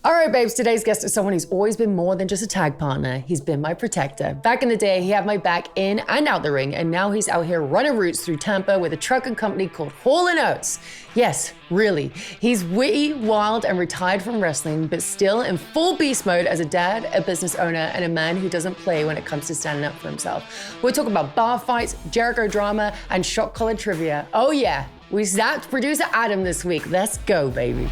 All right, babes, today's guest is someone who's always been more than just a tag partner. He's been my protector. Back in the day, he had my back in and out the ring, and now he's out here running routes through Tampa with a trucking company called Haulin Oates. Yes, really. He's witty, wild, and retired from wrestling, but still in full beast mode as a dad, a business owner, and a man who doesn't play when it comes to standing up for himself. We'll talk about bar fights, Jericho drama, and shot collar trivia. Oh yeah, we zapped producer Adam this week. Let's go, baby.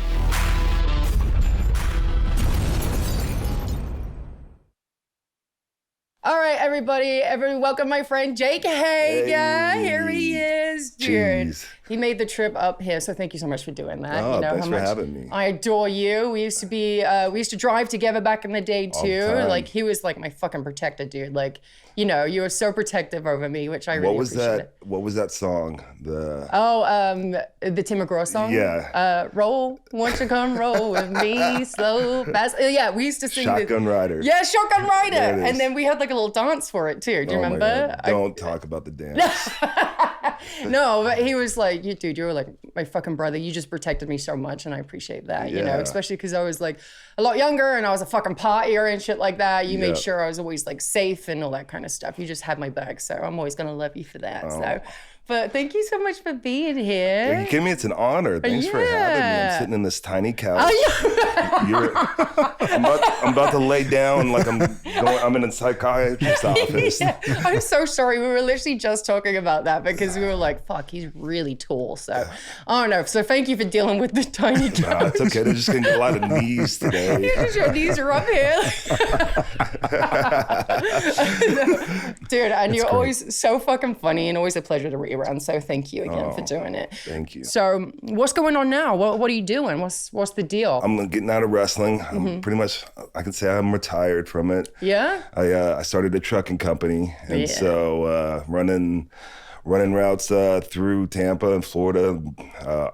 All right, everybody, welcome my friend Jake Hager. Hey. Here he is, dude. Jeez. He made the trip up here, so thank you so much for doing that. Oh, you know thanks how for much having me. I adore you. We used to drive together back in the day too. All the time. Like he was like my fucking protector, dude. Like, you know, you were so protective over me, which I really appreciate. What was that song? The Tim McGraw song. Yeah. Roll, won't you come roll with me, slow, fast. Yeah, we used to sing Shotgun Rider. Yeah, Shotgun Rider. There it is. And then we had like a little dance for it too. Do you Oh my remember? God. Don't talk about the dance. No, but he was like, dude, you were like my fucking brother. You just protected me so much, and I appreciate that, you know, Yeah. especially because I was like a lot younger and I was a fucking partier and shit like that. You made Yeah. sure I was always like safe and all that kind of stuff. You just had my back, so I'm always gonna love you for that. So, but thank you so much for being here. Are you kidding me? It's an honor. Thanks for having me. I'm sitting in this tiny couch. Oh, yeah. I'm about to lay down like I'm in a psychiatrist's office. Yeah. I'm so sorry. We were literally just talking about that because we were like, fuck, he's really tall. So, I don't know. So thank you for dealing with the tiny couch. Nah, it's okay. They're just going to get a lot of knees today. Your knees are up here. Dude, and you're always so fucking funny and always a pleasure to be around. So thank you again for doing it. Thank you. So what's going on now? What are you doing? What's the deal? I'm getting out of wrestling. I'm pretty much, I can say I'm retired from it. Yeah? I started a trucking company, and so running routes through Tampa and Florida.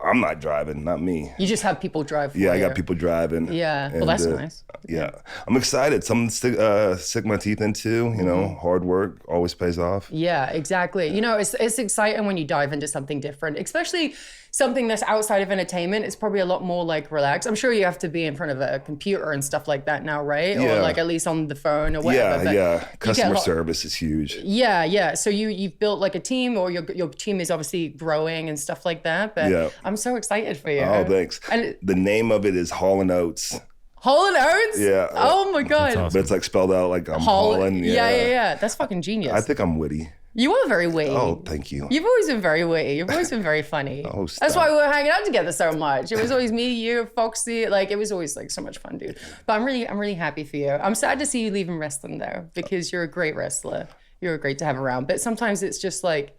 I'm not driving, not me. You just have people drive for Yeah, I you. got people driving. Yeah, well, that's nice. Yeah, I'm excited. Something to stick my teeth into. You know, hard work always pays off. Yeah, exactly. You know, it's exciting when you dive into something different, especially something that's outside of entertainment. It's probably a lot more like relaxed. I'm sure you have to be in front of a computer and stuff like that now, right? Yeah. Or like at least on the phone or whatever. Yeah. Customer service is huge. Yeah. So you've built like a team, or your team is obviously growing and stuff like that. But I'm so excited for you. Oh, thanks. And the name of it is Haulin Oates. Haulin Oates? Yeah. Oh my God. But it's like spelled out like I'm hauling. Yeah. That's fucking genius. I think I'm witty. You are very witty. Oh, thank you. You've always been very witty. You've always been very funny. Oh, stop. That's why we were hanging out together so much. It was always me, you, Foxy. Like, it was always like so much fun, dude. But I'm really happy for you. I'm sad to see you leaving wrestling though, because you're a great wrestler. You're great to have around. But sometimes it's just like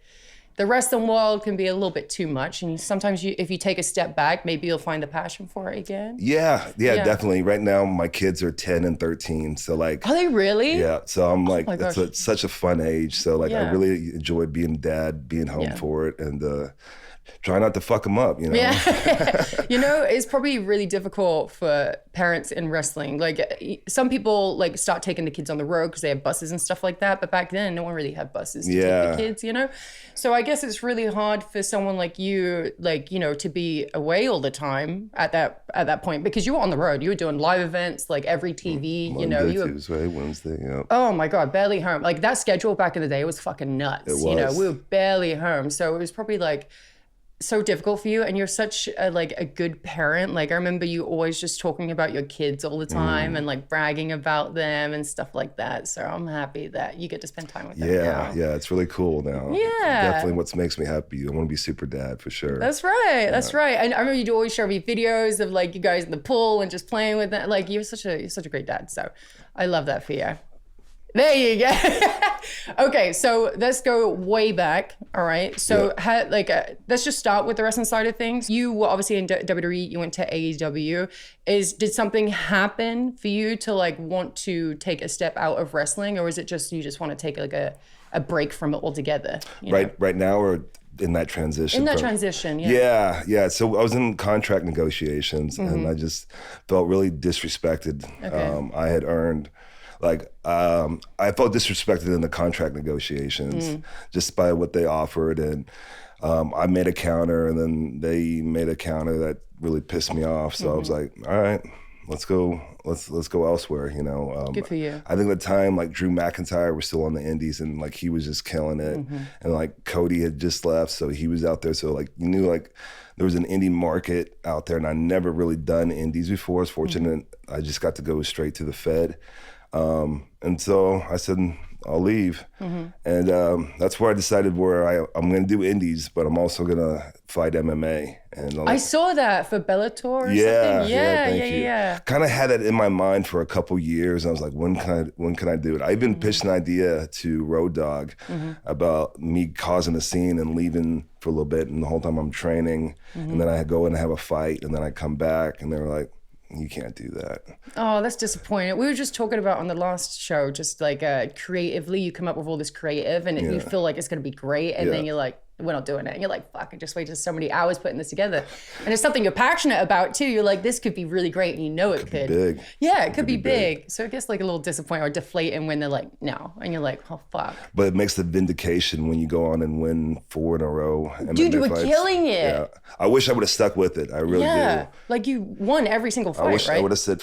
the wrestling world can be a little bit too much. And sometimes if you take a step back, maybe you'll find the passion for it again. Yeah, definitely. Right now, my kids are 10 and 13. So like, Are they really? yeah. So I'm like, my gosh. it's such a fun age. So like, I really enjoy being a dad, being home for it, and try not to fuck them up, you know? Yeah. You know, it's probably really difficult for parents in wrestling. Like some people like start taking the kids on the road because they have buses and stuff like that. But back then, no one really had buses to take the kids, you know? So I guess it's really hard for someone like you, like, you know, to be away all the time at that point, because you were on the road. You were doing live events, like every TV, you know. Monday, Tuesday, Wednesday, yeah. Oh my God, barely home. Like that schedule back in the day was fucking nuts. It was. You know, we were barely home. So it was probably like so difficult for you, and you're such a good parent. Like I remember you always just talking about your kids all the time and like bragging about them and stuff like that. So I'm happy that you get to spend time with them now. Yeah, it's really cool now. Yeah. Definitely what makes me happy. I want to be super dad for sure. That's right. That's right. And I remember you'd always show me videos of like you guys in the pool and just playing with them. Like you're such a great dad. So I love that for you. There you go. Okay, so let's go way back. All right. So let's just start with the wrestling side of things. You were obviously in WWE. You went to AEW. Did something happen for you to like want to take a step out of wrestling, or is it just you just want to take like a break from it altogether? Right now, or in that transition? In that transition, yeah. Yeah. So I was in contract negotiations, and I just felt really disrespected. Okay. I had earned. I felt disrespected in the contract negotiations just by what they offered. And I made a counter, and then they made a counter that really pissed me off. So I was like, all right, let's go elsewhere, you know. Good for you. I think at the time, like Drew McIntyre was still on the indies and like he was just killing it. And like Cody had just left, so he was out there. So like you knew like there was an indie market out there, and I never really done indies before. I was fortunate I just got to go straight to the Fed. And so I said, I'll leave. And that's where I decided where I'm going to do indies, but I'm also going to fight MMA. And I saw that for Bellator or something. Yeah. Kind of had that in my mind for a couple years. I was like, when can I do it? I even pitched an idea to Road Dogg about me causing a scene and leaving for a little bit. And the whole time I'm training, and then I go in and have a fight, and then I come back, and they were like, you can't do that. Oh, that's disappointing. We were just talking about on the last show, just like creatively, you come up with all this creative and you feel like it's going to be great. And then you're like, we're not doing it. And you're like, fuck, I just wasted so many hours putting this together. And it's something you're passionate about too. You're like, this could be really great. And you know it could. Be big. Yeah, it could be big. So it gets like a little disappointing or deflating when they're like, no. And you're like, oh, fuck. But it makes the vindication when you go on and win 4 in a row. Dude, you were killing it. Yeah. I wish I would have stuck with it. I really do. Like you won every single fight, I wish right? I would have said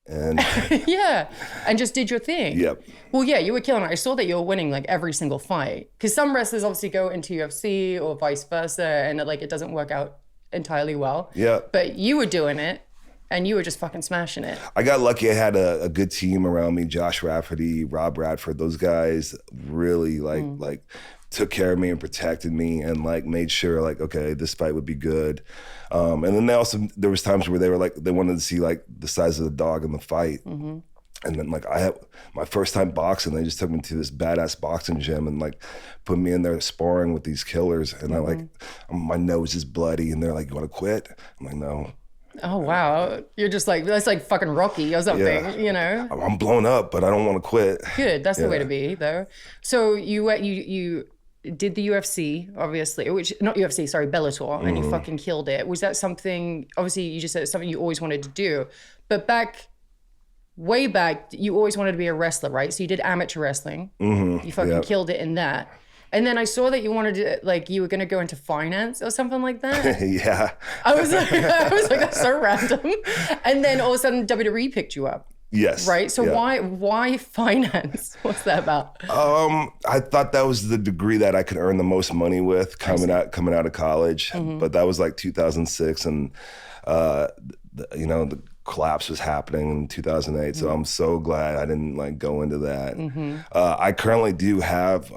and yeah, and just did your thing. Yep. Well, yeah, you were killing it. I saw that you were winning like every single fight. Because some wrestlers obviously go into UFC or vice versa, and like it doesn't work out entirely well. Yeah. But you were doing it, and you were just fucking smashing it. I got lucky. I had a good team around me. Josh Rafferty, Rob Radford. Those guys really like took care of me and protected me and like made sure like, okay, this fight would be good. And then there was times where they were like, they wanted to see like the size of the dog in the fight. And then like I had my first time boxing, they just took me to this badass boxing gym and like put me in there sparring with these killers. And I like, my nose is bloody and they're like, you want to quit? I'm like, no. Oh, wow. You're just like, that's like fucking Rocky or something, you know? I'm blown up, but I don't want to quit. Good. That's the way to be though. So you did the UFC, obviously, which, not UFC, sorry, Bellator, and you fucking killed it. Was that something, obviously you just said it's something you always wanted to do, but way back, you always wanted to be a wrestler, right? So you did amateur wrestling. You fucking killed it in that. And then I saw that you wanted to, like, you were going to go into finance or something like that. Yeah. I was like, that's so random. And then all of a sudden WWE picked you up. Yes. Right. So why finance? What's that about? I thought that was the degree that I could earn the most money with coming out of college. But that was like 2006, and the collapse was happening in 2008. So I'm so glad I didn't like go into that. I currently do have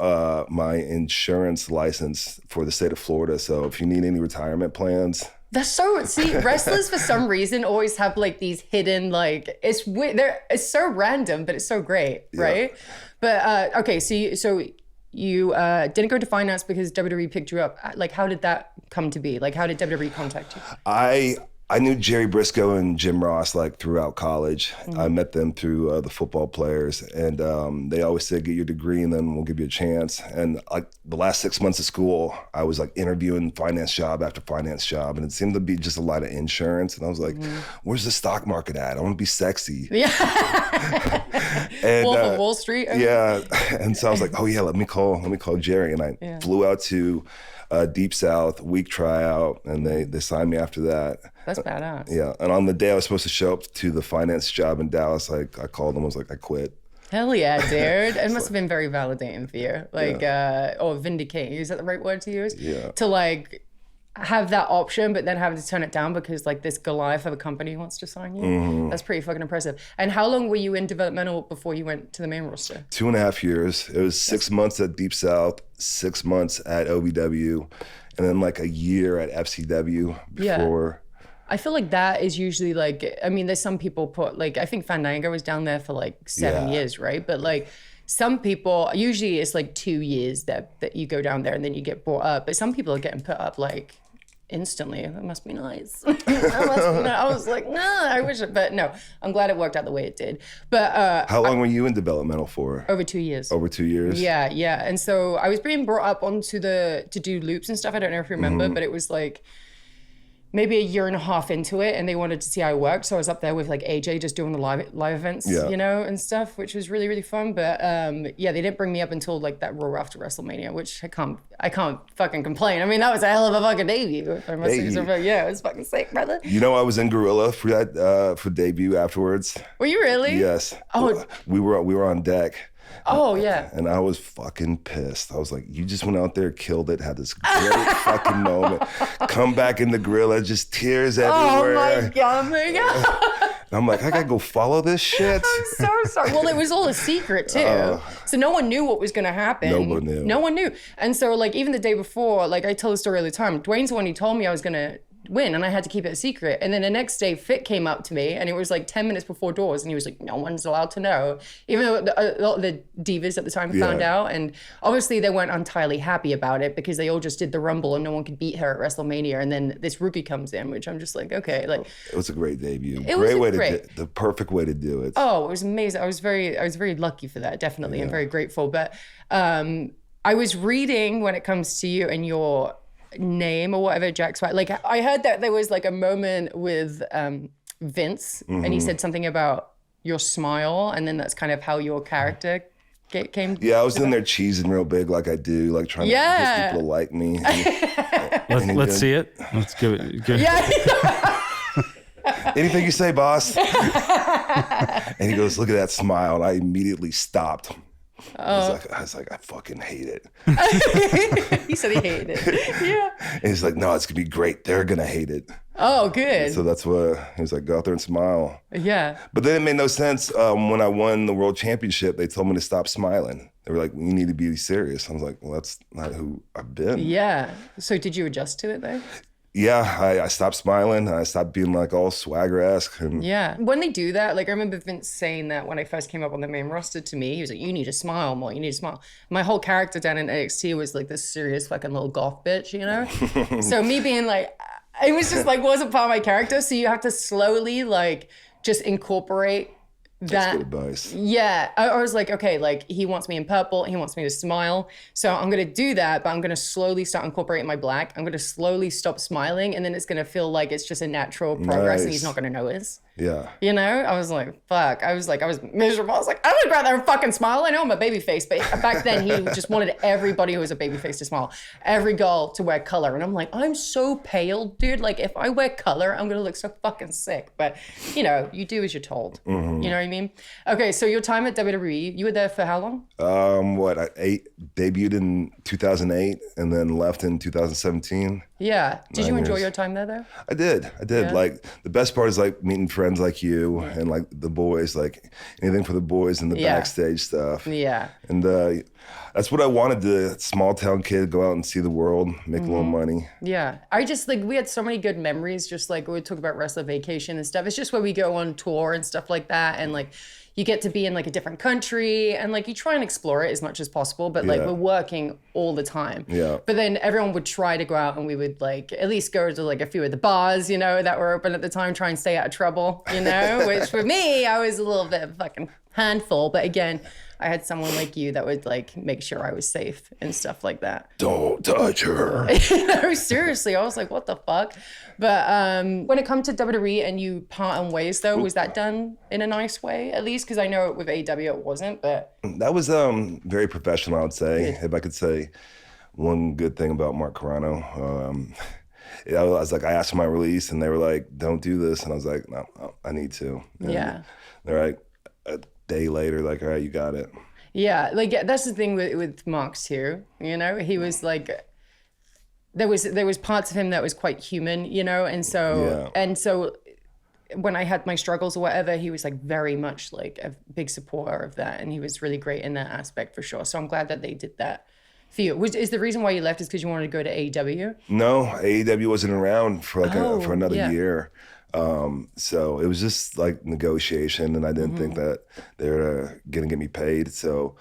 my insurance license for the state of Florida. So if you need any retirement plans. That's so, see, wrestlers for some reason always have like these hidden, like, it's so random, but it's so great, right? But, okay, so you didn't go into finance because WWE picked you up. Like, how did that come to be? Like, how did WWE contact you? I knew Jerry Briscoe and Jim Ross like throughout college. I met them through the football players, and they always said, get your degree and then we'll give you a chance. And like the last 6 months of school, I was like interviewing finance job after finance job, and it seemed to be just a lot of insurance. And I was like, where's the stock market at? I want to be sexy. Yeah. And, Wolf of Wall Street. Yeah. And so I was like, oh yeah, let me call Jerry. And I flew out to Deep South, week tryout, and they signed me after that. That's badass. Yeah, and on the day I was supposed to show up to the finance job in Dallas, I called them, I was like, I quit. Hell yeah, dude. It must have been very validating for you. Like, or vindicating, is that the right word to use? Yeah. To like have that option, but then having to turn it down because like this Goliath of a company wants to sign you. That's pretty fucking impressive. And how long were you in developmental before you went to the main roster? 2.5 years. It was 6 months at Deep South, 6 months at OVW, and then like a year at FCW before. I feel like that is usually like, I mean, there's some people put like, I think Fandango was down there for like 7 years, right? But like some people, usually it's like 2 years that you go down there and then you get brought up. But some people are getting put up like instantly. That must be nice. I was like, nah, I wish it, but no, I'm glad it worked out the way it did. But how long were you in developmental for? Over 2 years. Over 2 years? Yeah. And so I was being brought up onto to do loops and stuff. I don't know if you remember, but it was like, maybe a year and a half into it, and they wanted to see how I worked. So I was up there with like AJ just doing the live events, you know, and stuff, which was really, really fun. But yeah, they didn't bring me up until like that Raw after WrestleMania, which I can't fucking complain. I mean, that was a hell of a fucking debut. I must say something. Yeah, it was fucking sick, brother. You know, I was in Gorilla for that for debut afterwards. Were you really? Yes. Oh, we were on deck. Oh, yeah. And I was fucking pissed. I was like, you just went out there, killed it, had this great fucking moment. Come back in the Gorilla, just tears everywhere. Oh, my God. And I'm like, I gotta go follow this shit. I'm so sorry. Well, it was all a secret, too. So no one knew what was going to happen. No one knew. And so, like, even the day before, like, I tell the story all the time. Dwayne's the one who told me I was going to win, and I had to keep it a secret. And then the next day, Fit came up to me, and it was like 10 minutes before doors, and he was like, no one's allowed to know. Even though a lot of the divas at the time found out, and obviously they weren't entirely happy about it because they all just did the Rumble and no one could beat her at WrestleMania, and then this rookie comes in, which I'm just like, okay. Like, it was a great debut. The perfect way to do it. Oh, it was amazing. I was very lucky for that, definitely, and very grateful. But I was reading when it comes to you and your name or whatever, Jack Swagger. Like, I heard that there was like a moment with Vince, and he said something about your smile, and then that's kind of how your character came. Yeah, I was in there cheesing real big, like I do, like trying to get people to like me. Let's see it. Let's give it. Yeah. Anything you say, boss. And he goes, look at that smile, and I immediately stopped. I was like, I fucking hate it. He said he hated it. Yeah. And he's like, no, it's gonna be great. They're gonna hate it. Oh, good. So that's what he was like, go out there and smile. Yeah. But then it made no sense. When I won the world championship, they told me to stop smiling. They were like, you need to be serious. I was like, well, that's not who I've been. Yeah. So did you adjust to it though? Yeah, I stopped smiling. I stopped being like all swagger-esque. Yeah. When they do that, like I remember Vince saying that when I first came up on the main roster to me, he was like, you need to smile more, you need to smile. My whole character down in NXT was like this serious fucking little goth bitch, you know? So me being like, it was just like, wasn't part of my character. So you have to slowly like just incorporate that. That's good advice. Yeah. I was like, okay, like he wants me in purple. He wants me to smile. So I'm going to do that, but I'm going to slowly start incorporating my black. I'm going to slowly stop smiling. And then it's going to feel like it's just a natural progress and he's not going to notice. Yeah. You know, I was like, fuck. I was miserable. I was like, I'm gonna go out there and fucking smile. I know I'm a baby face, but back then he just wanted everybody who was a baby face to smile. Every girl to wear color. And I'm like, I'm so pale, dude. Like if I wear color, I'm gonna look so fucking sick. But you know, you do as you're told. Mm-hmm. You know what I mean? Okay, so your time at WWE, you were there for how long? I debuted in 2008 and then left in 2017. Yeah. Did you enjoy your time there though? I did. Yeah. Like the best part is like meeting friends like you and like the boys, like anything for the boys and the backstage stuff. Yeah. And that's what I wanted, the small town kid, go out and see the world, make a little money. Yeah. I just like, we had so many good memories, just like we talk about Wrestler Vacation and stuff. It's just where we go on tour and stuff like that. And like, you get to be in like a different country and like you try and explore it as much as possible, but like we're working all the time. Yeah. But then everyone would try to go out and we would like at least go to like a few of the bars, you know, that were open at the time, try and stay out of trouble, you know, which for me, I was a little bit of a fucking handful. But again, I had someone like you that would like make sure I was safe and stuff like that. Don't touch her. No, seriously. I was like, what the fuck? But when it comes to WWE and you part in ways though, was that done in a nice way at least? Because I know with AEW it wasn't, but. That was very professional, I would say. If I could say one good thing about Mark Carano. I was like, I asked for my release and they were like, don't do this. And I was like, no, I need to. And they're like, a day later, like, all right, you got it. Yeah, like that's the thing with Mark too. You know, he was like, there was parts of him that was quite human, you know, and so when I had my struggles or whatever, he was like very much like a big supporter of that, and he was really great in that aspect for sure. So I'm glad that they did that for you. Is the reason why you left is because you wanted to go to AEW? No, AEW wasn't around for like for another year. So it was just like negotiation, and I didn't think that they were gonna get me paid. So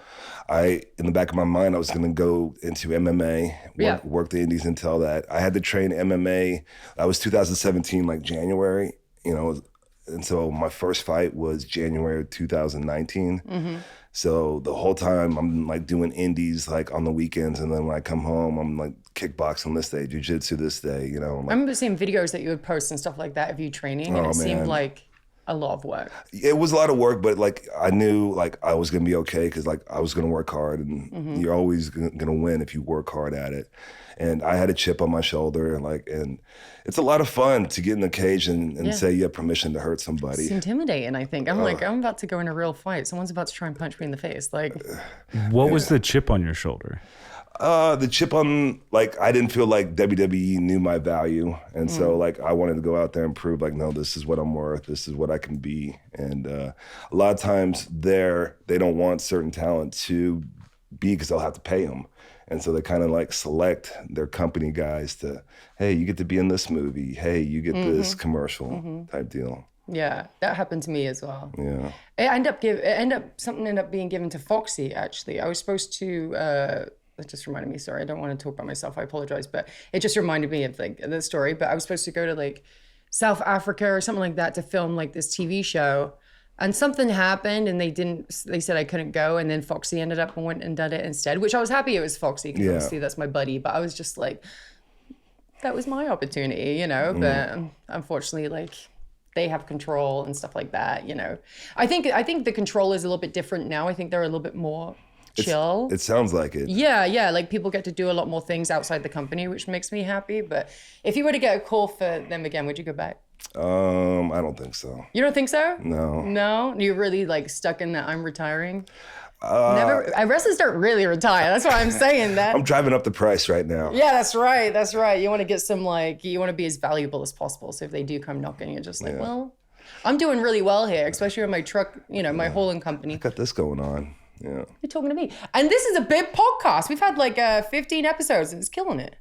in the back of my mind, I was gonna go into MMA, work the indies until that. I had to train MMA. That was 2017, like January, you know, and so my first fight was January of 2019. So the whole time I'm like doing indies like on the weekends, and then when I come home, I'm like kickboxing this day, jiu-jitsu this day, you know. I remember seeing videos that you would post and stuff like that of you training, and it seemed like a lot of work. It was a lot of work, but like I knew like I was gonna be okay because like I was gonna work hard, and you're always gonna win if you work hard at it. And I had a chip on my shoulder, and it's a lot of fun to get in the cage and say you have permission to hurt somebody. It's intimidating, I think. I'm like, I'm about to go in a real fight. Someone's about to try and punch me in the face. Like, what was the chip on your shoulder? The chip on, like, I didn't feel like WWE knew my value. And so, like, I wanted to go out there and prove, like, no, this is what I'm worth. This is what I can be. And a lot of times they don't want certain talent to be because they'll have to pay them. And so they kind of, like, select their company guys to, hey, you get to be in this movie. Hey, you get this commercial type deal. Yeah, that happened to me as well. Yeah. Something ended up being given to Foxy, actually. I was supposed to... That just reminded me, sorry, I don't want to talk about myself, I apologize, but it just reminded me of like the story. But I was supposed to go to like South Africa or something like that to film like this TV show, and something happened and they said I couldn't go, and then Foxy ended up and went and did it instead, which I was happy it was Foxy because obviously that's my buddy, but I was just like, that was my opportunity, you know, but unfortunately like they have control and stuff like that, you know. I think the control is a little bit different now. I think they're a little bit more chill. It sounds like it. Yeah. Like people get to do a lot more things outside the company, which makes me happy. But if you were to get a call for them again, would you go back? I don't think so. You don't think so? No. No? You're really like stuck in that I'm retiring? Wrestlers don't really retire. That's why I'm saying that. I'm driving up the price right now. Yeah, that's right. You want to get some you want to be as valuable as possible. So if they do come knocking, you're just like, well, I'm doing really well here, especially with my truck, you know, my Haulin company. I got this going on. Yeah. You're talking to me. And this is a big podcast. We've had like 15 episodes and it's killing it.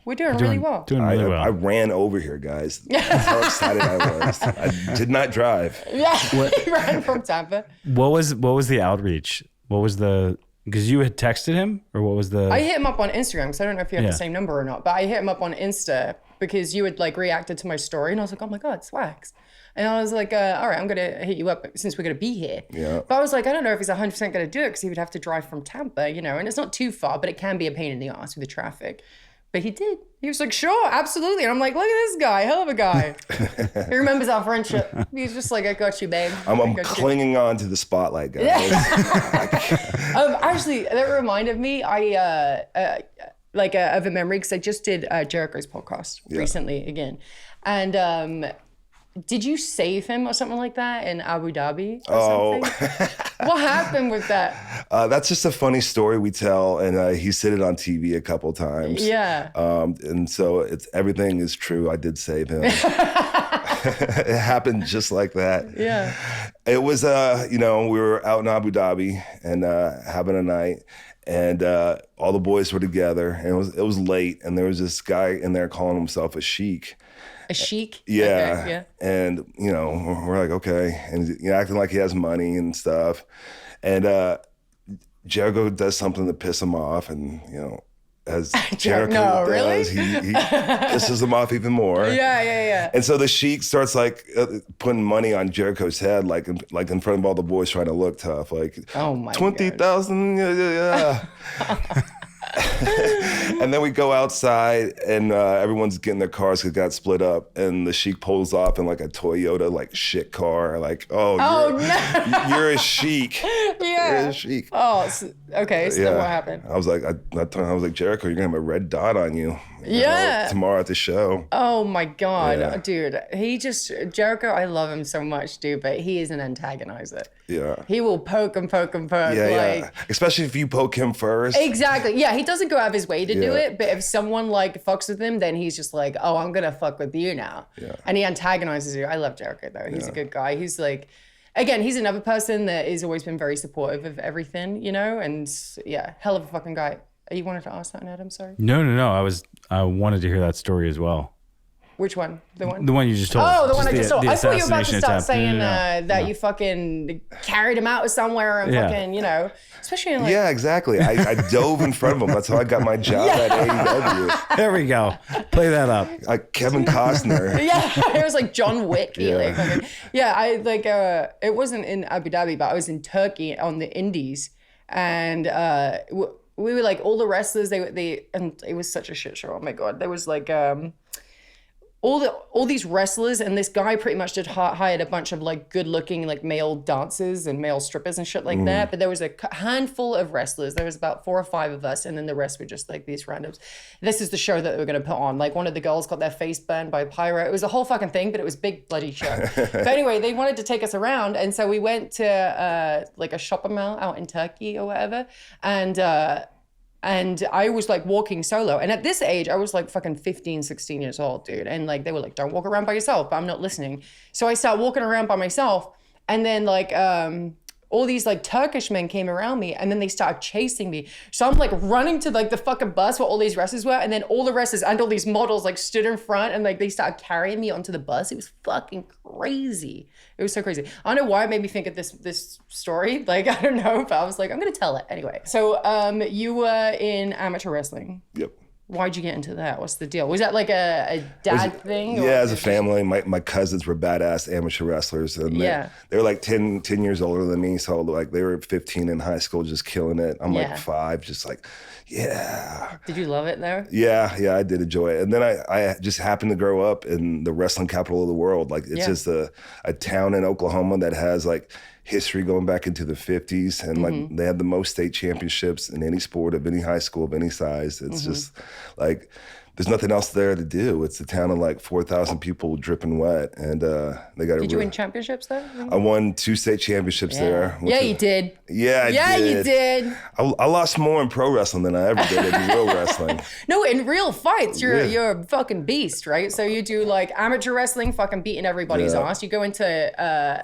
We're doing really well. Doing really well. I ran over here, guys. That's how excited I was. I did not drive. Yeah, he ran from Tampa. What was the outreach? What was because you had texted him, or what was the... I hit him up on Instagram, because I don't know if you have the same number or not, but I hit him up on Insta because you had like reacted to my story, and I was like, oh my God, Swags. And I was like, all right, I'm going to hit you up since we're going to be here. Yeah. But I was like, I don't know if he's 100% going to do it because he would have to drive from Tampa, you know, and it's not too far, but it can be a pain in the ass with the traffic. But he did. He was like, sure, absolutely. And I'm like, look at this guy, hell of a guy. He remembers our friendship. He's just like, I got you, babe. I'm clinging on to the spotlight, guys. Yeah. Actually, that reminded me, of a memory, because I just did Jericho's podcast recently again. And did you save him or something like that in Abu Dhabi or something? What happened with that? That's just a funny story we tell, and he said it on TV a couple times. Yeah. And so everything is true. I did save him. It happened just like that. Yeah. It was, we were out in Abu Dhabi and having a night, and all the boys were together, and it was late, and there was this guy in there calling himself a sheik. A sheik? Yeah. Okay, yeah. And, we're like, okay. And acting like he has money and stuff. And Jericho does something to piss him off. And, as Jericho does, he pisses him off even more. Yeah. And so the sheik starts putting money on Jericho's head, like in front of all the boys trying to look tough. Like, oh my 20,000, yeah. And then we go outside, and everyone's getting their cars because it got split up, and the sheik pulls off in like a Toyota shit car. Like, you're a sheik. Yeah. You're a sheik. Oh, okay. So then what happened? I was like, Jericho, you're gonna have a red dot on you. Tomorrow at the show. Oh my God, dude. Jericho, I love him so much, dude, but he is an antagonizer. Yeah. He will poke and poke and poke. Yeah. Especially if you poke him first. Exactly. Yeah, he doesn't go out of his way to do it, but if someone fucks with him, then he's just like, oh, I'm gonna fuck with you now. Yeah. And he antagonizes you. I love Jericho though. He's a good guy. He's again, he's another person that has always been very supportive of everything, and hell of a fucking guy. You wanted to ask something, Adam? Sorry. No. I wanted to hear that story as well. Which one? The one? The one you just told. Oh, the one I just told. I thought you were about to start attempt. saying No. you fucking carried him out of somewhere and fucking, especially in like... Yeah, exactly. I dove in front of him. That's how I got my job at AEW. There we go. Play that up. Like Kevin Costner. Yeah, it was like John Wick. Yeah. It wasn't in Abu Dhabi, but I was in Turkey on the Indies, and we were like all the wrestlers. They and it was such a shit show. Oh my god, there was like all these wrestlers, and this guy pretty much just hired a bunch of like good looking like male dancers and male strippers and shit like that. But there was a handful of wrestlers. There was about 4 or 5 of us, and then the rest were just like these randoms. This is the show that they were going to put on. Like one of the girls got their face burned by a pyro. It was a whole fucking thing, but it was a big bloody show. But anyway, they wanted to take us around, and so we went to like a shopping mall out in Turkey or whatever, and I was like walking solo. And at this age, I was like fucking 15, 16 years old, dude. And like, they were like, don't walk around by yourself, but I'm not listening. So I started walking around by myself. And then like, all these like Turkish men came around me, and then they started chasing me. So I'm like running to like the fucking bus where all these wrestlers were. And then all the wrestlers and all these models like stood in front, and like they started carrying me onto the bus. It was fucking crazy. It was so crazy. I don't know why it made me think of this story. Like, I don't know, but I was like, I'm going to tell it anyway. So you were in amateur wrestling. Yep. Why'd you get into that? What's the deal? Was that like a dad thing? Yeah, as a family, my cousins were badass amateur wrestlers. And they were like 10 years older than me. So like they were 15 in high school, just killing it. I'm like 5, just like, yeah. Did you love it though? Yeah, I did enjoy it. And then I just happened to grow up in the wrestling capital of the world. Like it's just a town in Oklahoma that has like history going back into the 50s, and like they had the most state championships in any sport of any high school of any size. It's just like there's nothing else there to do. It's a town of like 4,000 people dripping wet, and they got. Did you win championships there? I won 2 state championships there. Yeah, you did. Yeah, I did. You did. I lost more in pro wrestling than I ever did in real wrestling. No, in real fights, you're a fucking beast, right? So you do like amateur wrestling, fucking beating everybody's ass. You go into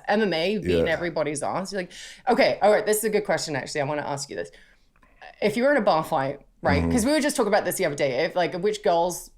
MMA, beating everybody's ass. You're like, okay, all right, this is a good question actually. I want to ask you this. If you were in a bar fight, right? Because we were just talking about this the other day. If like which girls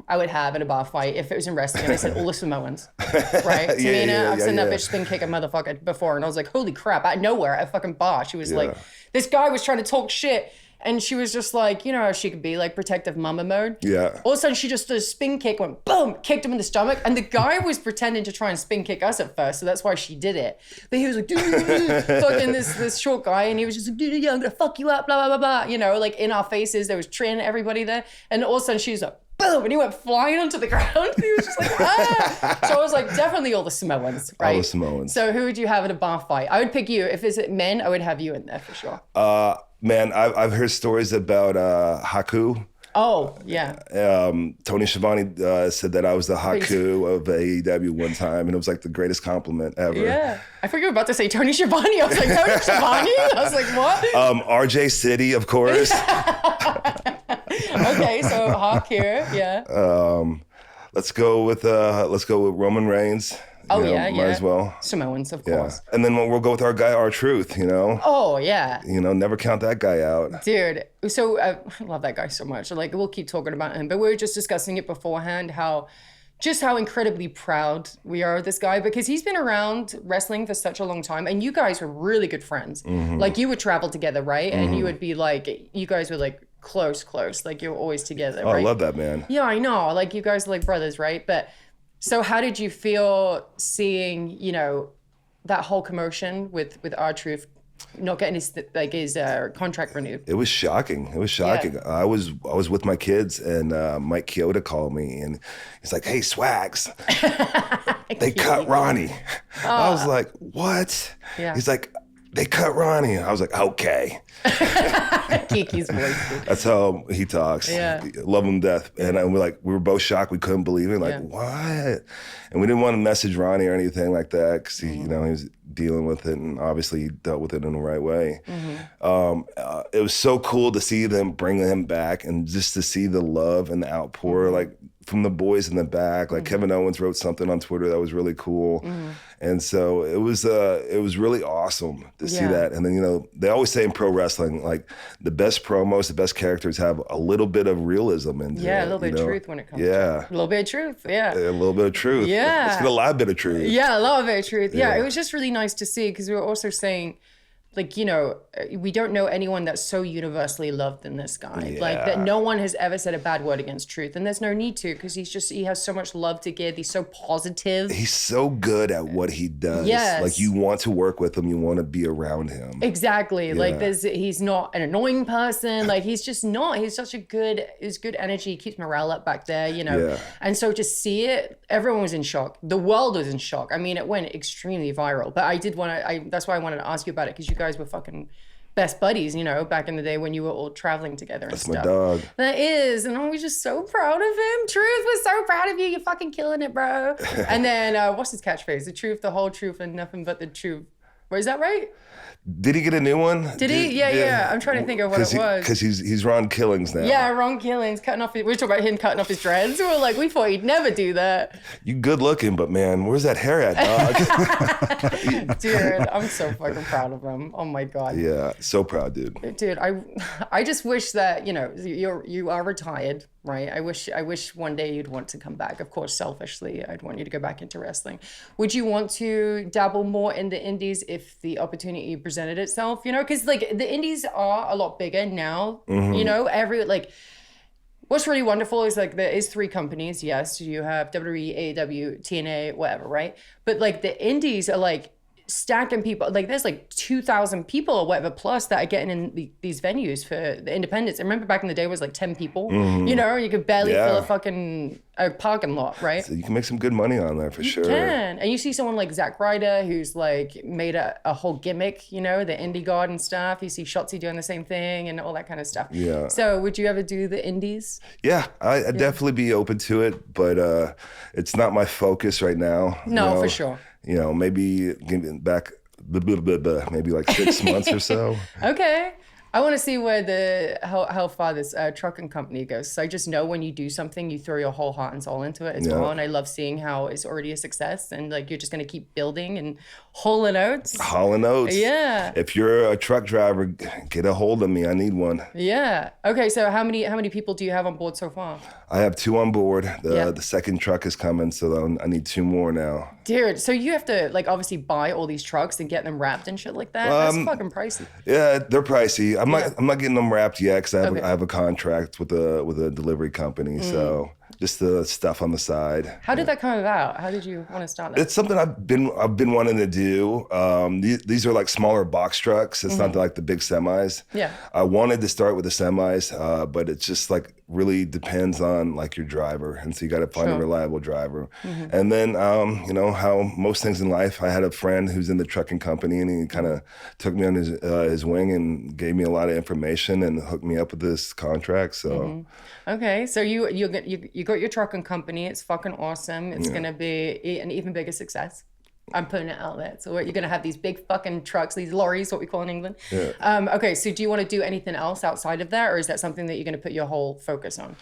I would have in a bar fight if it was in wrestling, and I said all the Samoans, right? Tamina, I've seen that bitch spin kick a motherfucker before, and I was like, holy crap! Out of nowhere, at a fucking bar, she was like, this guy was trying to talk shit, and she was just like, you know how she could be like protective mama mode. Yeah. All of a sudden, she just did a spin kick, went boom, kicked him in the stomach, and the guy was pretending to try and spin kick us at first, so that's why she did it. But he was like, fucking this short guy, and he was just like, dude, yeah, I'm gonna fuck you up, blah blah blah blah. You know, like in our faces, there was training everybody there, and all of a sudden she was like, boom, and he went flying onto the ground. He was just like, ah. So I was like, definitely all the Samoans, right? All the Samoans. So who would you have in a bar fight? I would pick you. If it's men, I would have you in there for sure. Man, I've heard stories about Haku. Oh, yeah. Tony Schiavone said that I was the Haku of AEW one time, and it was like the greatest compliment ever. Yeah. I forgot you were about to say Tony Schiavone. I was like, Tony Schiavone? I was like, what? RJ City, of course. Okay, so Hager, yeah. Let's go with Roman Reigns. Oh, Might as well. Samoans, of course. And then we'll go with our guy, R-Truth, you know? Oh, yeah. You know, never count that guy out. Dude, so I love that guy so much. Like, we'll keep talking about him, but we were just discussing it beforehand, how incredibly proud we are of this guy, because he's been around wrestling for such a long time, and you guys were really good friends. Like, you would travel together, right? And you would be like, you guys were like close. Like, you were always together, right? I love that, man. Yeah, I know. Like, you guys are like brothers, right? But so how did you feel seeing, you know, that whole commotion with R-Truth not getting his contract renewed? It was shocking. Yeah. I was with my kids, and Mike Chioda called me, and he's like, "Hey, Swags, they cut Ronnie." I was like, "What?" Yeah. He's like, "They cut Ronnie." I was like, "Okay." Kiki's voice. That's how he talks. Yeah. Love him to death. And we were both shocked. We couldn't believe it. Like, what? And we didn't want to message Ronnie or anything like that, because he was dealing with it, and obviously he dealt with it in the right way. It was so cool to see them bring him back, and just to see the love and the outpour, like from the boys in the back. Like Kevin Owens wrote something on Twitter that was really cool. And so it was really awesome to see that. And then, you know, they always say in pro wrestling, like the best promos, the best characters have a little bit of realism into it. A little bit of truth when it comes to it. A little bit of truth, a little bit of truth. Yeah. Let's get a lot bit of truth. Yeah, a lot bit of truth. Yeah, it was just really nice to see because we were also saying, like, you know, we don't know anyone that's so universally loved than this guy. Like, that no one has ever said a bad word against Truth. And there's no need to, because he has so much love to give. He's so positive. He's so good at what he does. Yes. Like, you want to work with him. You want to be around him. Exactly. Like, he's not an annoying person. Like, he's just not. He's such good energy. He keeps morale up back there, you know. Yeah. And so to see it, everyone was in shock. The world was in shock. I mean, it went extremely viral. But that's why I wanted to ask you about it, because you guys were fucking best buddies, you know, back in the day when you were all traveling together and stuff. That's my dog. That is, and I was just so proud of him. Truth was so proud of you. You're fucking killing it, bro. And then, what's his catchphrase? The truth, the whole truth, and nothing but the truth. Is that right? Did he get a new one? Did he? Yeah. I'm trying to think of what it was. Because he's Ron Killings now. Yeah, Ron Killings cutting off. We were talking about him cutting off his dreads. We thought he'd never do that. You good looking, but man, where's that hair at, dog? Dude, I'm so fucking proud of him. Oh my god. Yeah, so proud, dude. Dude, I just wish that, you know, you are retired, right? I wish one day you'd want to come back. Of course, selfishly, I'd want you to go back into wrestling. Would you want to dabble more in the indies if the opportunity presented itself? You know, because like the indies are a lot bigger now. You know, what's really wonderful is like there is 3 companies. Yes, you have WWE, AEW, TNA, whatever, right? But like the indies are like stacking people. Like there's like 2,000 people or whatever plus that are getting in these venues for the independents. I remember back in the day it was like 10 people. You know, you could barely fill a fucking parking lot, right? So you can make some good money on there for sure. You can. And you see someone like Zack Ryder who's like made a whole gimmick, you know, the indie guard and stuff. You see Shotzi doing the same thing and all that kind of stuff. Yeah. So would you ever do the indies? Yeah, I'd definitely be open to it, but it's not my focus right now. No, you know? For sure. You know, maybe getting back, maybe like 6 months or so. Okay. I want to see where how far this trucking company goes. So I just know when you do something, you throw your whole heart and soul into it as well. And I love seeing how it's already a success and like you're just going to keep building and Haulin Oates. Haulin Oates. Yeah. If you're a truck driver, get a hold of me. I need one. Yeah. Okay. So how many people do you have on board so far? I have 2 on board. The second truck is coming, so I need 2 more now. Dude, so you have to like obviously buy all these trucks and get them wrapped and shit like that. That's fucking pricey. Yeah, they're pricey. I'm not getting them wrapped yet because I have a contract with a delivery company. So just the stuff on the side. How did that come about? How did you want to start that? It's something I've been wanting to do. These are like smaller box trucks. It's not like the big semis. Yeah. I wanted to start with the semis, but it's just like really depends on like your driver, and so you got to find a reliable driver. And then you know how most things in life, I had a friend who's in the trucking company, and he kind of took me on his wing and gave me a lot of information and hooked me up with this contract. So okay, so you got your trucking company. It's fucking awesome. It's gonna be an even bigger success. I'm putting it out there. So you're going to have these big fucking trucks, these lorries, what we call in England. Yeah. Okay, so do you want to do anything else outside of that? Or is that something that you're going to put your whole focus on?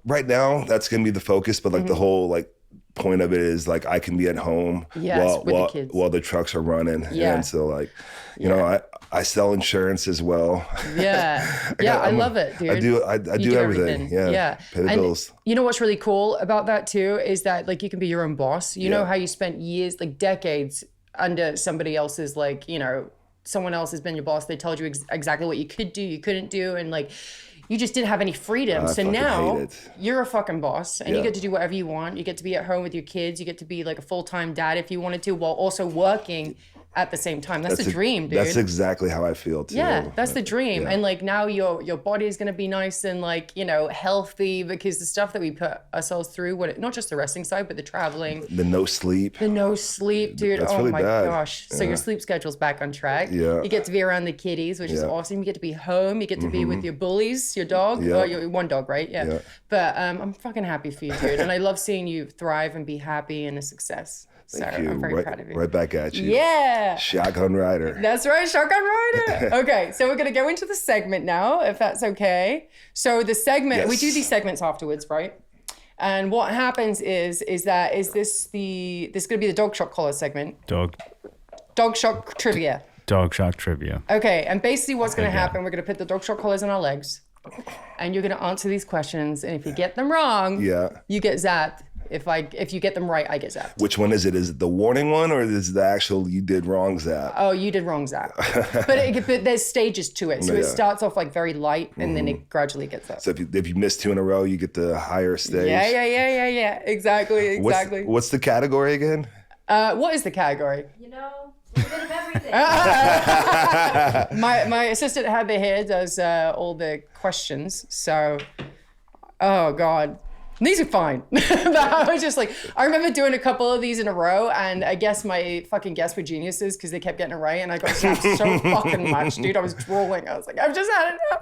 Right now, that's going to be the focus. But like the whole like point of it is like I can be at home while the trucks are running. Yeah. And so like, you know, I sell insurance as well. Yeah. I love it, dude. I do everything. Yeah. Pay the bills. You know what's really cool about that too is that like you can be your own boss. You know how you spent years, like decades under somebody else's, like, you know, someone else has been your boss. They told you exactly what you could do, you couldn't do. And like, you just didn't have any freedom. So now you're a fucking boss and you get to do whatever you want. You get to be at home with your kids. You get to be like a full-time dad if you wanted to, while also working at the same time. That's the dream, dude. That's exactly how I feel too. Yeah, that's the dream. And like now your body is gonna be nice and like, you know, healthy, because the stuff that we put ourselves through, not just the wrestling side, but the traveling. The no sleep, dude. That's really my bad. Gosh. So your sleep schedule's back on track. Yeah. You get to be around the kiddies, which is awesome. You get to be home. You get to be with your bullies, your dog. Yeah. Oh, your one dog, right? Yeah. But I'm fucking happy for you, dude. And I love seeing you thrive and be happy and a success. Thank you. I'm very proud of you. Right back at you. Yeah. Shotgun Rider. That's right, Shotgun Rider. Okay, so we're going to go into the segment now, if that's okay. So the segment, we do these segments afterwards, right? And what happens is this going to be the dog shock collar segment? Dog shock trivia. Dog shock trivia. Okay, and basically what's going to happen, we're going to put the dog shock collars on our legs, and you're going to answer these questions, and if you get them wrong, you get zapped. If you get them right, I get zapped. Which one is it? Is it the warning one, or is it the actual you did wrong zap? Oh, you did wrong zap. but there's stages to it. So it starts off like very light, and then it gradually gets up. So if you miss 2 in a row, you get the higher stage. Yeah. Exactly. What's the category again? What is the category? You know, a bit of everything. My assistant Hager here does all the questions. So, oh God. These are fine. But I was just like, I remember doing a couple of these in a row, and I guess my fucking guests were geniuses because they kept getting it right, and I got zapped so fucking much, dude. I was drooling. I was like, I've just had enough.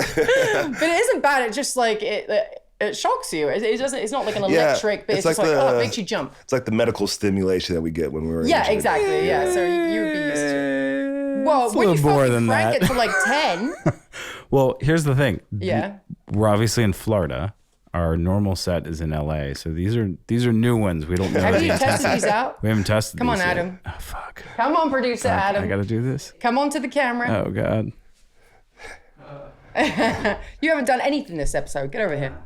But it isn't bad. It's just like it shocks you. It doesn't. It's not like an electric, but it's just like it makes you jump. It's like the medical stimulation that we get when we were injured. Exactly. Yeah, so you would be used to it. Well, when you fucking crank it to like 10. Well, here's the thing. Yeah. We're obviously in Florida. Our normal set is in LA, so these are new ones. We don't know. Have you tested these out? We haven't tested. Come on, these yet. Adam. Oh fuck. Come on, producer Adam. I gotta do this. Come on to the camera. Oh God. You haven't done anything this episode. Get over here.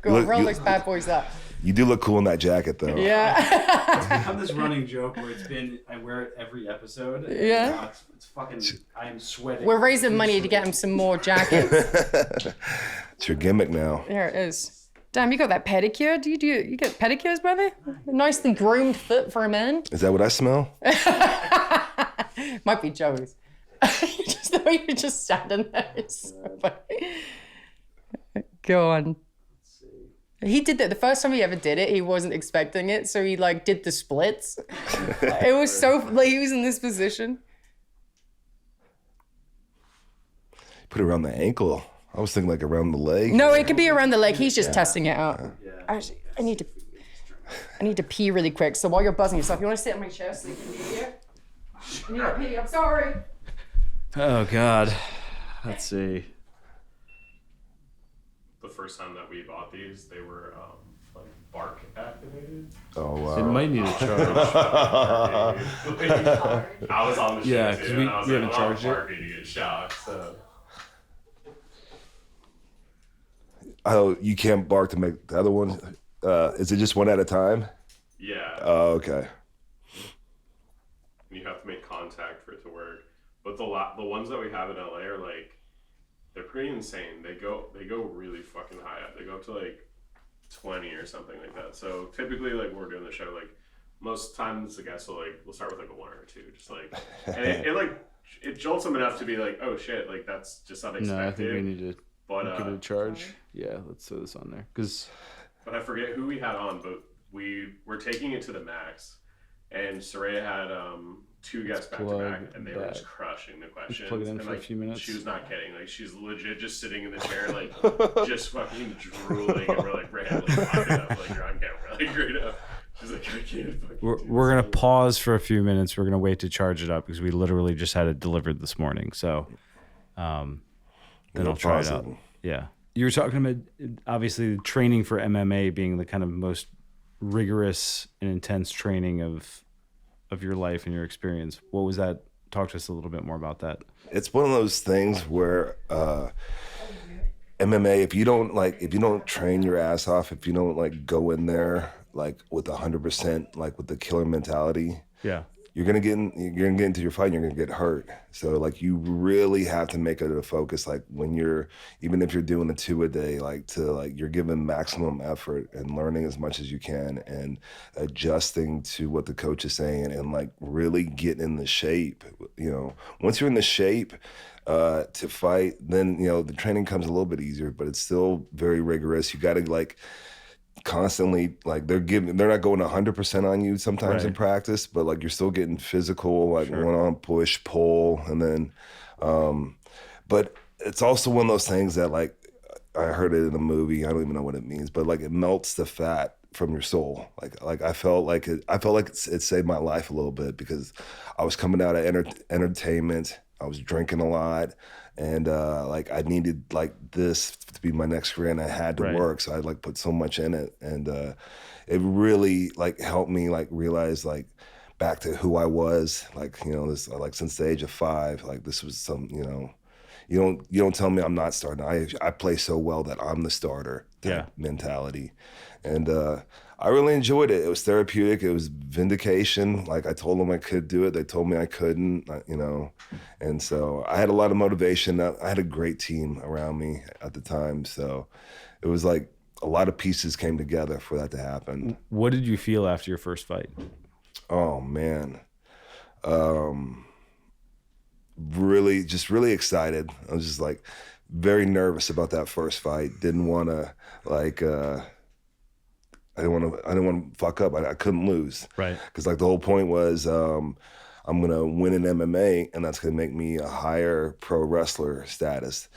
Go on, roll those bad boys up. You do look cool in that jacket, though. Yeah. I have this running joke where I wear it every episode. Yeah. It's fucking, I am sweating. We're raising money to get him some more jackets. It's your gimmick now. There it is. Damn, you got that pedicure? You get pedicures, brother? A nicely groomed foot for a man. Is that what I smell? Might be Joe's. Just the way you're just standing there is so funny. Go on. He did that the first time he ever did it. He wasn't expecting it, so he like did the splits. It was so like he was in this position. Put it around the ankle. I was thinking like around the leg. No, it could be around the leg. He's just testing it out. Actually, I need to pee really quick. So while you're buzzing yourself, you want to sit on my chest so you can be here? I need to pee. I'm sorry. Oh God. Let's see. The first time that we bought these, they were like bark activated. Oh wow. It might need a charge. I was on the shit Yeah, too, 'cause and I was we like, haven't I'm charged it. barking to get shocked. So Oh, you can't bark to make the other one. Is it just one at a time? yeah, Oh, okay. you have to make contact for it to work. But the ones that we have in LA are like, they're pretty insane. They go really fucking high up. They go up to like 20 or something like that. So typically, like when we're doing the show, like most times the guests we'll start with like a 1 or 2, just like, and it jolts them enough to be like, oh shit, like that's just unexpected. No, I think we need to But give it a charge. Yeah, let's throw this on there. But I forget who we had on, but we were taking it to the max, and Saraya had 2 guests back to back, and they were just crushing the questions. Plug it in and for a few minutes. She was not kidding. Like she's legit just sitting in the chair, like just fucking drooling, and we're like, Ray, like, lock it up, like you're on camera, like right up. She's like, I can't fucking. We're gonna pause for a few minutes. We're gonna wait to charge it up because we literally just had it delivered this morning. So, then I'll try it out. Yeah, you were talking about obviously the training for MMA being the kind of most rigorous and intense training of your life and your experience. What was that? Talk to us a little bit more about that. It's one of those things where MMA, if you don't train your ass off, if you don't like go in there like with 100%, like with the killer mentality, Yeah. you're gonna get into your fight and you're gonna get hurt. So like you really have to make it a focus. Like when even if you're doing the 2 a day, you're giving maximum effort and learning as much as you can and adjusting to what the coach is saying and like really get in the shape. Once you're in the shape to fight, then the training comes a little bit easier, but it's still very rigorous. You got to like constantly like they're not going 100% on you sometimes in practice, but like you're still getting physical, like one on push, pull, and then but it's also one of those things that like I heard it in a movie, I don't even know what it means, but like it melts the fat from your soul. Like I felt like it saved my life a little bit because I was coming out of entertainment. I was drinking a lot, and like I needed like this to be my next career, and I had to work. So I like put so much in it, and it really like helped me like realize like back to who I was. Like, you know, this like since the age of 5, like this was some, you know, you don't tell me I'm not starting. I play so well that I'm the starter. Mentality, and I really enjoyed it. It was therapeutic. It was vindication. Like I told them I could do it. They told me I couldn't. You know, and so I had a lot of motivation. I had a great team around me at the time. So it was like a lot of pieces came together for that to happen. What did you feel after your first fight? Oh man, really excited. I was just like very nervous about that first fight. Didn't want to like I didn't want to fuck up. I couldn't lose. Right. Because like the whole point was I'm gonna win in MMA, and that's gonna make me a higher pro wrestler status.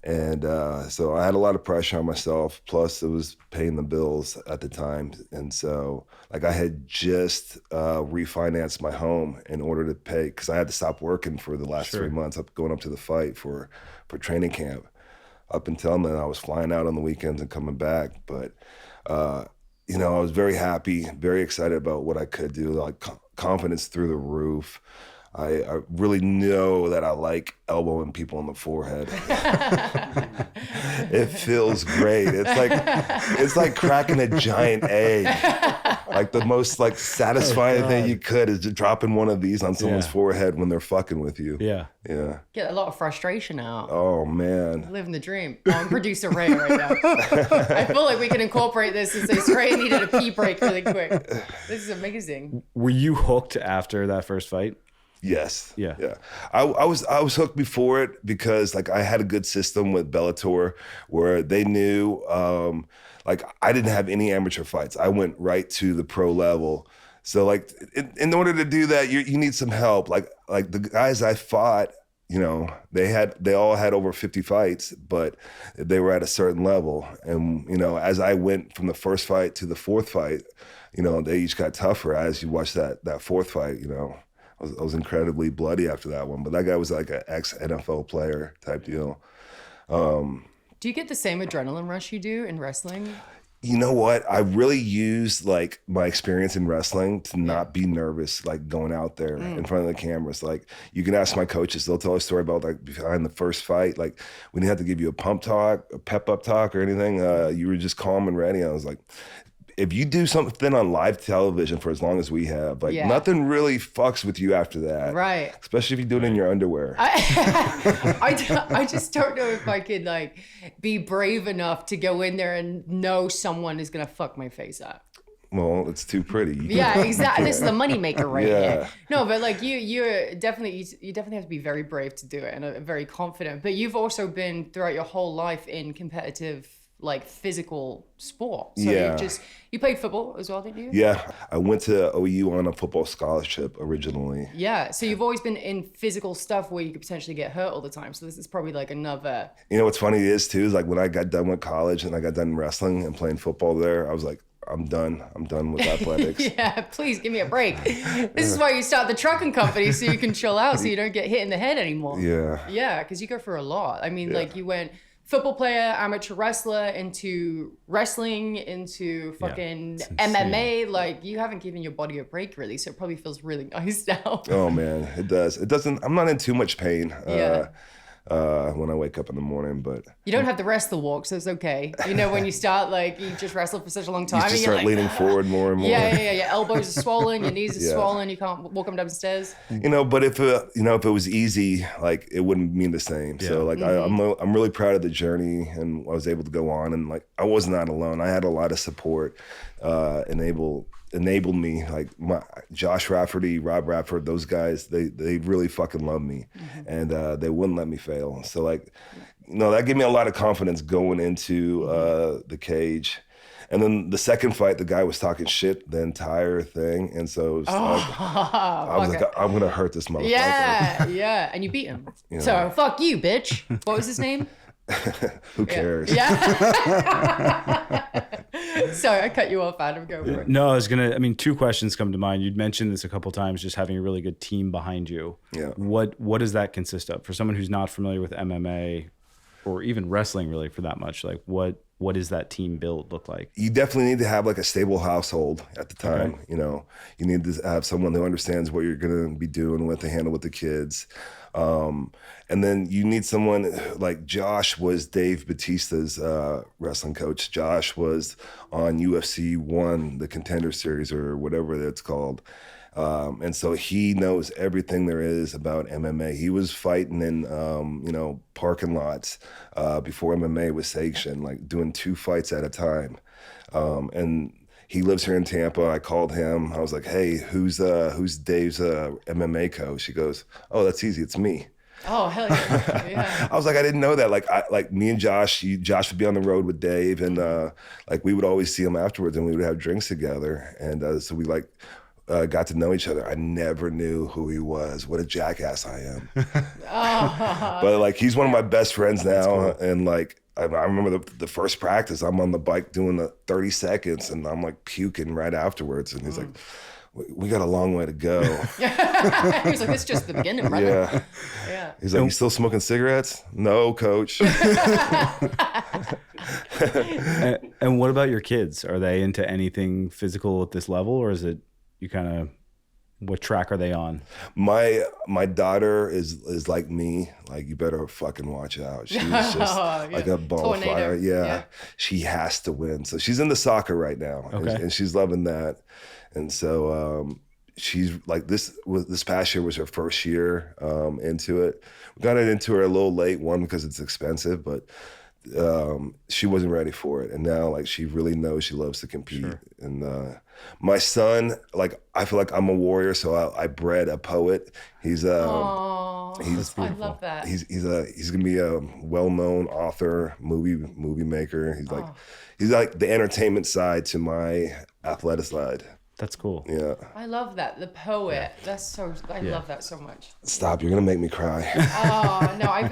And so I had a lot of pressure on myself. Plus, it was paying the bills at the time, and so like I had just refinanced my home in order to pay, because I had to stop working for the last 3 months going up to the fight for training camp. Up until then, I was flying out on the weekends and coming back, but you know, I was very happy, very excited about what I could do. Like confidence through the roof. I really know that I like elbowing people in the forehead. It feels great. It's like cracking a giant egg. Like the most like satisfying thing you could is just dropping one of these on someone's forehead when they're fucking with you. Yeah. Yeah. Get a lot of frustration out. Oh man. Living the dream. Oh, I'm producer Ray right now. I feel like we can incorporate this and say Ray needed a pee break really quick. This is amazing. Were you hooked after that first fight? Yes. Yeah. Yeah. I was hooked before it because like I had a good system with Bellator where they knew like I didn't have any amateur fights. I went right to the pro level. So like in order to do that, you need some help. Like the guys I fought, you know, they all had over 50 fights, but they were at a certain level. And, you know, as I went from the first fight to the fourth fight, you know, they each got tougher as you watch that fourth fight, you know. I was incredibly bloody after that one, but that guy was like an ex-NFL player type deal. Do you get the same adrenaline rush you do in wrestling? You know what? I really used like my experience in wrestling to not be nervous, like going out there in front of the cameras. Like you can ask my coaches, they'll tell a story about like behind the first fight. Like we didn't have to give you a pump talk, a pep up talk or anything. You were just calm and ready. I was like, if you do something on live television for as long as we have, like nothing really fucks with you after that. Right. Especially if you do it in your underwear. I just don't know if I could like be brave enough to go in there and know someone is going to fuck my face up. Well, it's too pretty. Yeah, exactly. This is the moneymaker right here. No, but like you definitely have to be very brave to do it and very confident. But you've also been throughout your whole life in competitive like physical sport. So you played football as well, didn't you? Yeah. I went to OU on a football scholarship originally. Yeah. So you've always been in physical stuff where you could potentially get hurt all the time. So this is probably like another. You know what's funny is too, is like when I got done with college and I got done wrestling and playing football there, I was like, I'm done with athletics. Yeah, please give me a break. This is why you start the trucking company, so you can chill out, so you don't get hit in the head anymore. Yeah. Yeah, because you go for a lot. I mean, like you went football player, amateur wrestler, into wrestling, into fucking MMA. Like you haven't given your body a break really, so it probably feels really nice now. Oh man, it does. It doesn't. I'm not in too much pain when I wake up in the morning, but you don't have the wrestle walk, so it's okay. You know, when you start like you just wrestle for such a long time, you just start leaning forward more and more. Yeah. Your elbows are swollen, your knees are swollen, you can't walk them down the stairs. You know, but if if it was easy, like it wouldn't mean the same. Yeah. So like I'm really proud of the journey, and I was able to go on, and like I was not alone. I had a lot of support, enabled me, like Josh Rafferty, Rob Radford, those guys, they really fucking love me, and they wouldn't let me fail. So like, you know, that gave me a lot of confidence going into the cage. And then the second fight, the guy was talking shit the entire thing, and so it was I was like, I'm gonna hurt this motherfucker. Yeah, and you beat him. So fuck you, bitch. What was his name? Who cares? Yeah. Sorry, I cut you off, Adam. Go for it. No, I mean, two questions come to mind. You'd mentioned this a couple times, just having a really good team behind you. Yeah. What does that consist of? For someone who's not familiar with MMA or even wrestling really for that much, like what does that team build look like? You definitely need to have like a stable household at the time. Okay. You know, you need to have someone who understands what you're going to be doing with the handle with the kids. And then you need someone like Josh was Dave Batista's wrestling coach. Josh was on UFC 1, the Contender Series or whatever it's called. And so he knows everything there is about MMA. He was fighting in, parking lots before MMA was sanctioned, like doing 2 fights at a time. And he lives here in Tampa. I called him. I was like, hey, who's Dave's MMA coach? He goes, oh, that's easy. It's me. Oh, hell yeah. Yeah. I was like, I didn't know that. Like me and Josh would be on the road with Dave, and we would always see him afterwards, and we would have drinks together. And so we got to know each other. I never knew who he was. What a jackass I am. But he's one of my best friends now. Cool. And I remember the first practice, I'm on the bike doing the 30 seconds and I'm puking right afterwards. And he's like, we got a long way to go. He's like, it's just the beginning, brother. Yeah. He's like, you still smoking cigarettes? No, coach. And what about your kids? Are they into anything physical at this level, or is it what track are they on? My daughter is like me. You better fucking watch out. She's just like a ball of fire. Yeah. She has to win. So she's into soccer right now. Okay. And she's loving that. And so she's this past year was her first year into it. We got it into her a little late, one, because it's expensive, but she wasn't ready for it. And now she really knows she loves to compete. Sure. And my son, I feel like I'm a warrior, so I bred a poet. He's I love that. He's gonna be a well-known author, movie maker. He's like the entertainment side to my athletic side. That's cool. Yeah. I love that. The poet. Yeah. That's so, I love that so much. Stop, you're gonna make me cry. Oh, no, I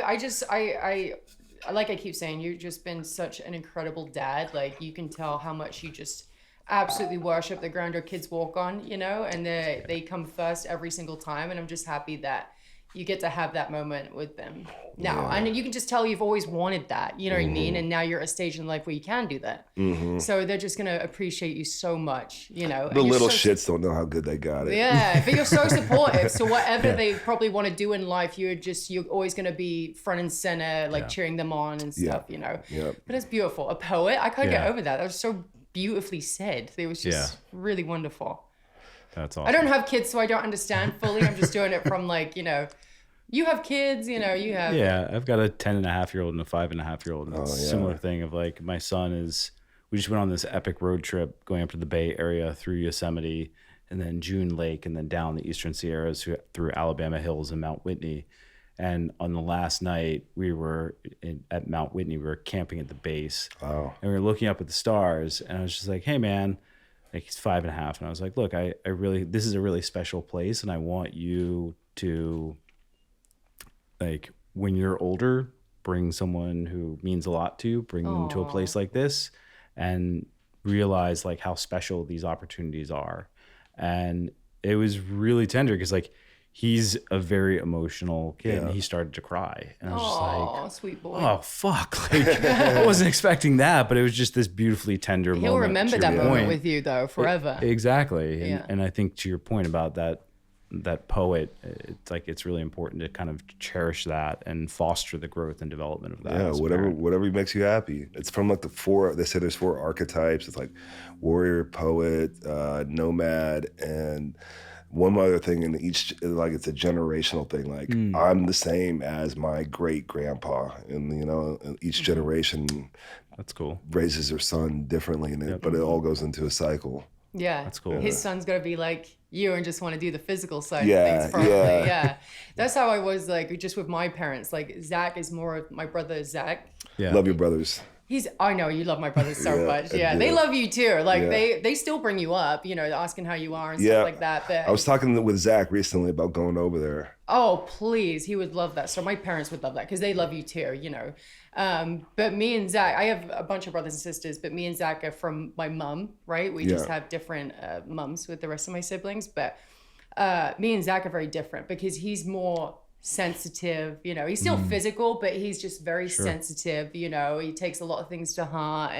like I keep saying, you've just been such an incredible dad. You can tell how much you just absolutely worship the ground your kids walk on, and they come first every single time. And I'm just happy that you get to have that moment with them now. Yeah. And you can just tell you've always wanted that, you know what I mean? And now you're at a stage in life where you can do that. Mm-hmm. So they're just going to appreciate you so much, The little shits don't know how good they got it. Yeah, but you're so supportive. So whatever they probably want to do in life, you're always going to be front and center, cheering them on and stuff, Yep. But it's beautiful. A poet, I couldn't get over that. That was so beautifully said. It was just really wonderful. That's awesome. I don't have kids, so I don't understand fully. I'm just doing it from you have kids, you have... Yeah, I've got a 10.5-year-old and a 5.5-year-old. And it's a similar thing of my son we just went on this epic road trip going up to the Bay Area through Yosemite and then June Lake and then down the Eastern Sierras through Alabama Hills and Mount Whitney. And on the last night, we were at Mount Whitney. We were camping at the base. Wow. And we were looking up at the stars. And I was just like, hey, man, he's 5.5. And I was like, look, I really, this is a really special place. And I want you to, when you're older, bring someone who means a lot to you, bring them to a place like this and realize how special these opportunities are. And it was really tender because he's a very emotional kid and he started to cry. And I was just like, sweet boy. Oh, fuck. I wasn't expecting that, but it was just this beautifully tender moment. He'll remember that moment with you, though, forever. Exactly. And I think to your point about that poet, it's really important to kind of cherish that and foster the growth and development of that. Yeah, whatever makes you happy. It's from they say there's 4 archetypes. It's warrior, poet, nomad, and one other thing in each, it's a generational thing. I'm the same as my great grandpa, and each generation, that's cool, raises their son differently, but it all goes into a cycle. Yeah, that's cool. His son's gonna be like you and just want to do the physical side of things. Probably. Yeah. That's how I was just with my parents. Zach is more. My brother is Zach. Yeah. Love your brothers. I know you love my brothers so much. I Yeah, do. they love you too. Like Yeah. they still bring you up, you know, asking how you are and Yeah. stuff like that. But I was talking with Zach recently about going over there. oh, please, he would love that. So my parents would love that because they love you too, you know. But me and Zach, I have a bunch of brothers and sisters, but me and Zach are from my mum, right? We just Yeah. have different mums with the rest of my siblings. But me and Zach are very different because he's more sensitive, you know, he's still physical, but he's just very sensitive, you know, he takes a lot of things to heart,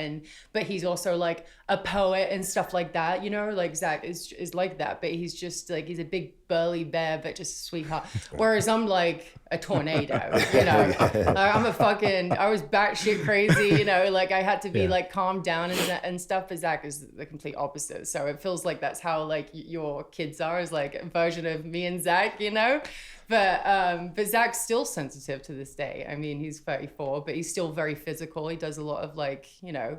but he's also like a poet and stuff like that, you know, like Zach is like that, but he's just like, he's a big burly bear, but just a sweetheart. Whereas I'm like a tornado, you know, I was batshit crazy, you know, like I had to be like calmed down and stuff, but Zach is the complete opposite. So it feels like that's how like your kids are, is like a version of me and Zach, you know. But Zach's still sensitive to this day. I mean, he's 34, but he's still very physical. He does a lot of like, you know,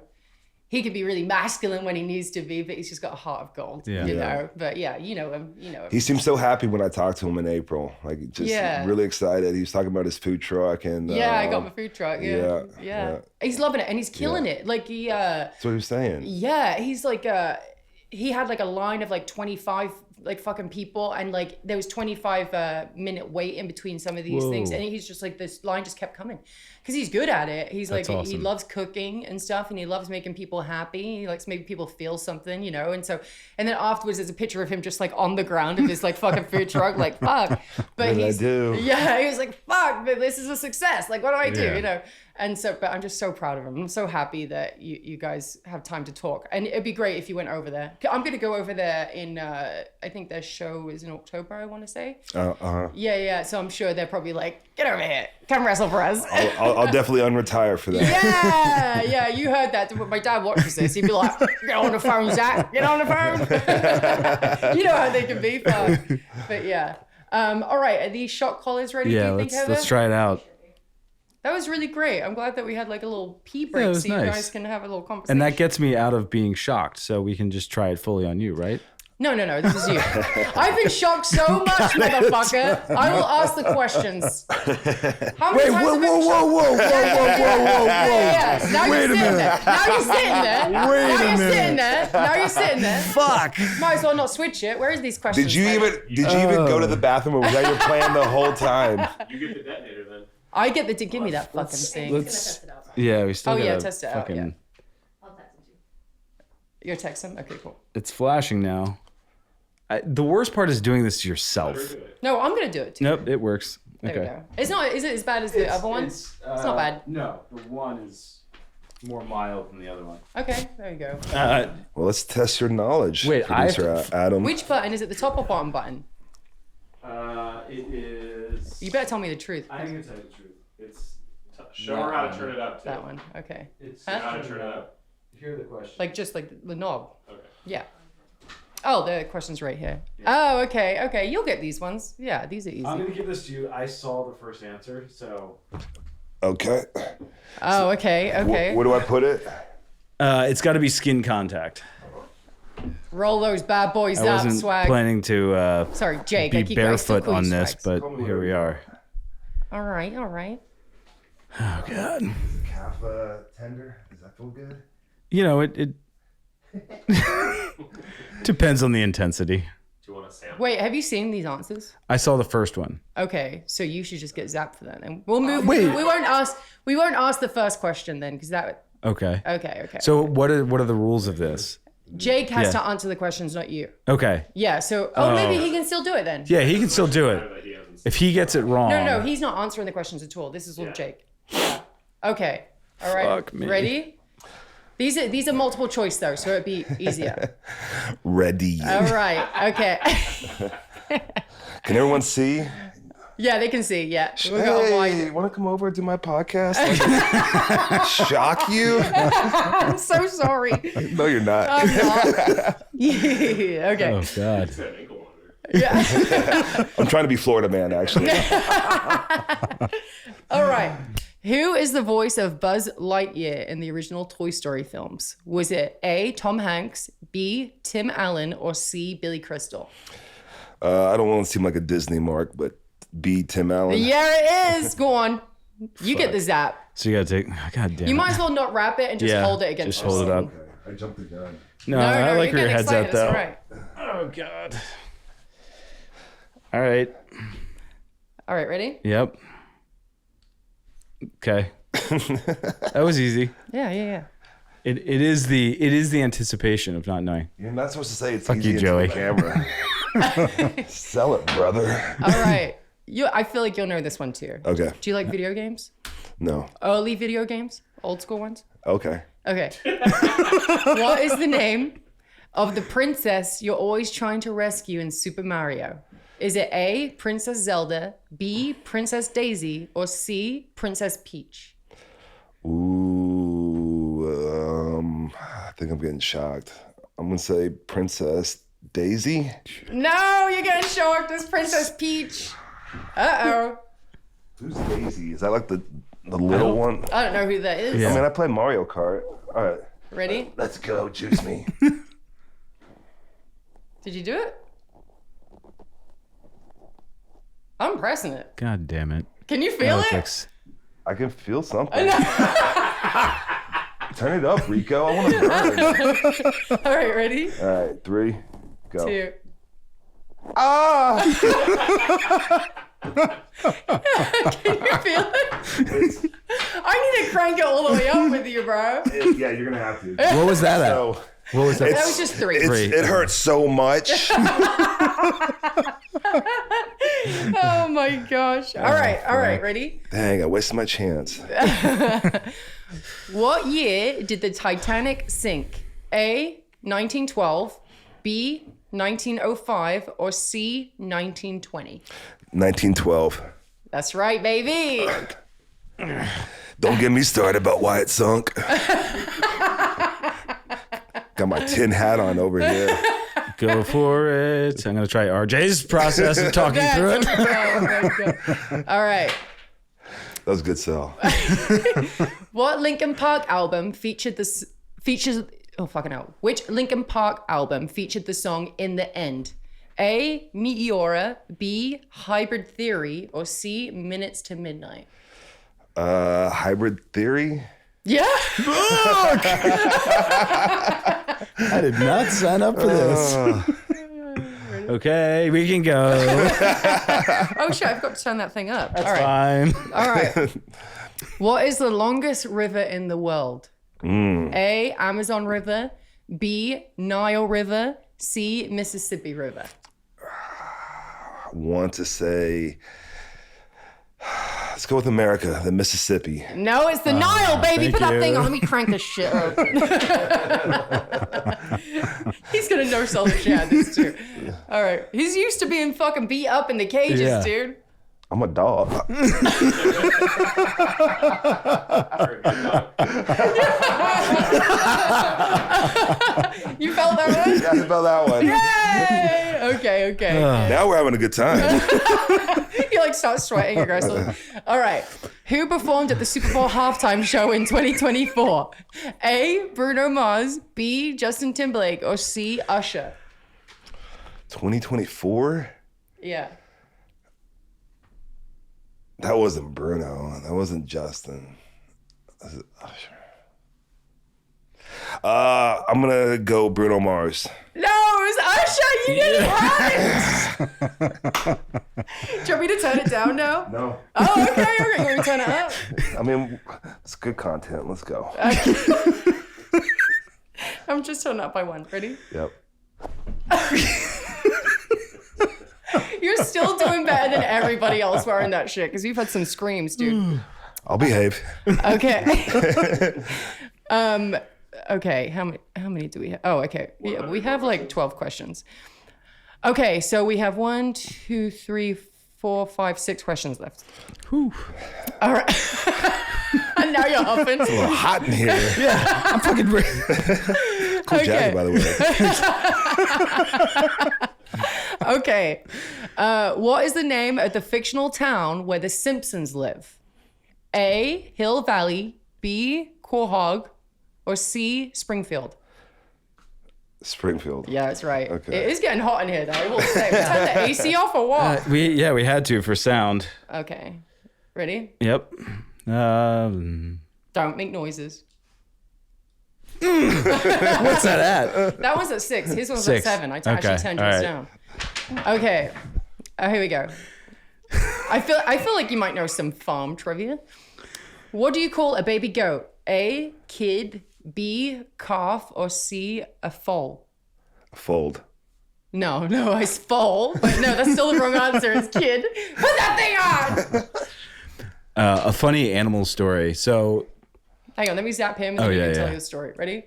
he can be really masculine when he needs to be, but he's just got a heart of gold, you know. But yeah, you know him. He seemed so happy when I talked to him in April, like just really excited. He was talking about his food truck and I got my food truck. Yeah. He's loving it and he's killing it. Like that's what he was saying. Yeah, he's like he had like a line of like 25 like fucking people, and like there was 25 minute wait in between some of these things, and he's just like, this line just kept coming because he's good at it. He's That's like awesome. He loves cooking and stuff, and he loves making people happy. He likes making people feel something, you know. And then afterwards there's a picture of him just like on the ground of his like fucking food truck, like fuck. But What did I do? he was like, fuck, but this is a success, like what do I do, you know. And so, but I'm just so proud of him. I'm so happy that you guys have time to talk. And it'd be great if you went over there. I'm going to go over there in, I think their show is in October, I want to say. Yeah. So I'm sure they're probably like, get over here. Come wrestle for us. I'll definitely unretire for that. Yeah. You heard that. When my dad watches this, he'd be like, get on the phone, Zach. Get on the phone. You know how they can be. But yeah. All right. Are these shot collars ready? Yeah, do you think, let's try it out. That was really great. I'm glad that we had like a little pee break it was so you nice. guys can have a little conversation. And that gets me out of being shocked, so we can just try it fully on you, right? No, this is you. I've been shocked so much, motherfucker. I will ask the questions. How many times have I been shocked? Yeah. Now Wait you're a sitting minute. there. Now you're sitting there. Now you're sitting there. Fuck. Might as well not switch it. Where is these questions? Did you even go to the bathroom, or was that your plan the whole time? You get the detonator then. I get the give me that fucking thing. Let's. Yeah, we still. Oh, yeah, gotta test it out, fucking- yeah. I'll text it to you. You're texting? Okay, cool. It's flashing now. The worst part is doing this to yourself. No, I'm gonna do it too. Nope, it works. There Okay. we go. It's not. Is it as bad as the other one? It's not bad. No, the one is more mild than the other one. Okay, there you go. Well, let's test your knowledge, Wait, I have producer Adam. Which button is it? The top or bottom button? It is. You better tell me the truth. I can tell you the truth. It's Show her how to turn it up too. That one. Okay. It's Huh? How to turn it up. Hear the question. Like just like the knob. Okay. Yeah. Oh, the question's right here. Oh, okay. Okay. You'll get these ones. Yeah, these are easy. I'm gonna give this to you. I saw the first answer, so. Okay. Oh, okay. Okay. Where do I put it? It's got to be skin contact. Roll those bad boys I up, wasn't swag. planning to Sorry, Jake. I be keep I still barefoot call you on this, Swags. but here we are. All right. All right. Oh God. Calf tender. Does that feel good? You know it depends on the intensity. Do you want to sample? Wait, have you seen these answers? I saw the first one. Okay, so you should just get zapped for that, and we'll move. Wait. We won't ask. We won't ask the first question then, because that. Okay. Okay. Okay. So what are the rules of this? Jake has Yeah. to answer the questions, not you. Okay. Yeah. So, maybe he can still do it then. Yeah, he can still do it. That he hasn't If he gets it wrong. No, he's not answering the questions at all. This is with Jake. Yeah. Okay. All right. Fuck me. Ready? These are multiple choice though, so it'd be easier. Ready. All right. Okay. Can everyone see? Yeah, they can see. Yeah. We'll go Hey, wide. want to come over and do my podcast? Shock you? I'm so sorry. No, you're not. I'm not. Yeah. Okay. Oh God. It's an ankle monitor. Yeah. I'm trying to be Florida man, actually. All right. Who is the voice of Buzz Lightyear in the original Toy Story films? Was it A, Tom Hanks, B, Tim Allen, or C, Billy Crystal? I don't want to seem like a Disney mark, but B, Tim Allen. Yeah, it is. Go on. You get the zap. So you gotta take. God damn. You it. might as well not wrap it and just hold it against Just hold it up. Okay, I jumped the gun. No, I like where your you're head's getting at though. excited, Oh God. All right. All right, ready? Yep. Okay. That was easy. Yeah. It is the anticipation of not knowing. You're not supposed to say it's Fuck easy you, into Joey. the camera. Sell it, brother. All right. I feel like you'll know this one too. Okay. Do you like video games? No. Early video games? Old school ones? Okay. Okay. What is the name of the princess you're always trying to rescue in Super Mario? Is it A, Princess Zelda, B, Princess Daisy, or C, Princess Peach? Ooh, I think I'm getting shocked. I'm gonna say Princess Daisy. No, you're getting shocked. It's Princess Peach. Uh-oh. Who's Daisy? Is that like the little one? I don't know who that is. I mean, I play Mario Kart. All right, Ready? let's go. Juice me. Did you do it? I'm pressing it. God damn it. Can you feel it? Alex. I can feel something. Turn it up, Rico. I want to burn. All right, ready? All right, 3, go. 2. Ah! Can you feel it? I need to crank it all the way up with you, bro. Yeah, you're gonna have to. What was that at? So, What was that? That was just 3. it hurts so much. Oh my gosh. All right, ready? Dang, I wasted my chance. What year did the Titanic sink? A, 1912, B, 1905, or C, 1920? 1912. That's right, baby. Don't get me started about why it sunk. Got my tin hat on over here. Go for it. I'm gonna try RJ's process of talking through it. Okay. All right. That was a good sell. What Linkin Park album features which Linkin Park album featured the song In the End? A, Meteora, B, Hybrid Theory, or C, Minutes to Midnight? Hybrid Theory? Yeah. I did not sign up for this. Okay, we can go. Oh shit, I've got to turn that thing up. That's All right. fine. All right. What is the longest river in the world? A, Amazon River, B, Nile River, C, Mississippi River. I want to say, let's go with America, the Mississippi. No, it's the Nile, baby. thank Put that you. thing on. Let me crank this shit up. He's gonna no sell the shit out of this too. All right. He's used to being fucking beat up in the cages, Yeah. dude. I'm a dog. You felt that one? Yeah, I felt that one. Yay! Okay. Now we're having a good time. You like start sweating aggressively. All right. Who performed at the Super Bowl halftime show in 2024? A, Bruno Mars, B, Justin Timberlake, or C, Usher? 2024? Yeah. That wasn't Bruno. That wasn't Justin. That was Usher. I'm gonna go Bruno Mars. No, it was Usher. You did it right. Do you want me to turn it down now? No. Oh, okay. You're going to turn it up. I mean, it's good content. Let's go. I'm just turning it up by 1. Ready? Yep. You're still doing better than everybody else wearing that shit because you've had some screams, dude. I'll behave. Okay. Okay. How many do we have? Oh, okay. Yeah, we have like 12 questions. Okay, so we have 1, 2, 3, 4, 5, 6 questions left. Whew. All right. And now you're huffing. It's a little hot in here. Yeah, I'm fucking ready. Cool jacket, by the way. Okay. What is the name of the fictional town where the Simpsons live? A, Hill Valley, B, Quahog, or C, Springfield? Springfield. Yeah, that's right. Okay. It is getting hot in here, though. I will say. We turned the AC off or what? We had to for sound. Okay. Ready? Yep. Don't make noises. What's that at? That one's at 6. His one's 6. at 7. I actually turned yours down. Okay. Here we go. I feel like you might know some farm trivia. What do you call a baby goat? A, kid, B, calf, or C, a foal? A fold. No, it's foal. But no, that's still the wrong answer. It's kid. Put that thing on! A funny animal story. So, hang on, let me zap him and then you can tell your story. Ready?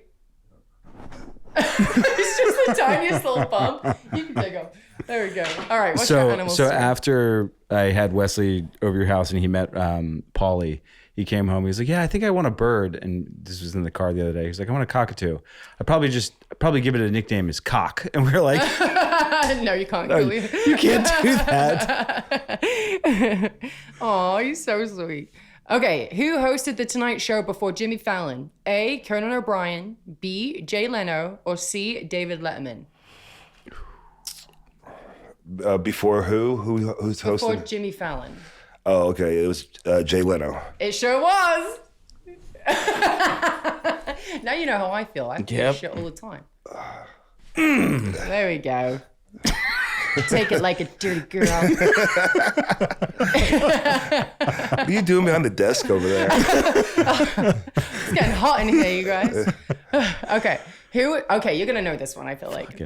It's just the tiniest little bump. You can take off. There we go. All right, what's your animal story? So after I had Wesley over your house and he met Paulie, he came home. He was like, "Yeah, I think I want a bird." And this was in the car the other day. He's like, "I want a cockatoo. I'd probably give it a nickname as Cock." And we are like, "No, you can't. You can't do that." Oh, he's so sweet. Okay, who hosted The Tonight Show before Jimmy Fallon? A, Conan O'Brien, B, Jay Leno, or C, David Letterman? Before who? Who's hosting? Before Jimmy Fallon. Oh, okay. It was Jay Leno. It sure was. Now you know how I feel. I feel this shit all the time. There we go. Take it like a dirty girl. What are you doing behind the desk over there? It's getting hot in here, you guys. Okay. Okay, you're going to know this one, I feel like.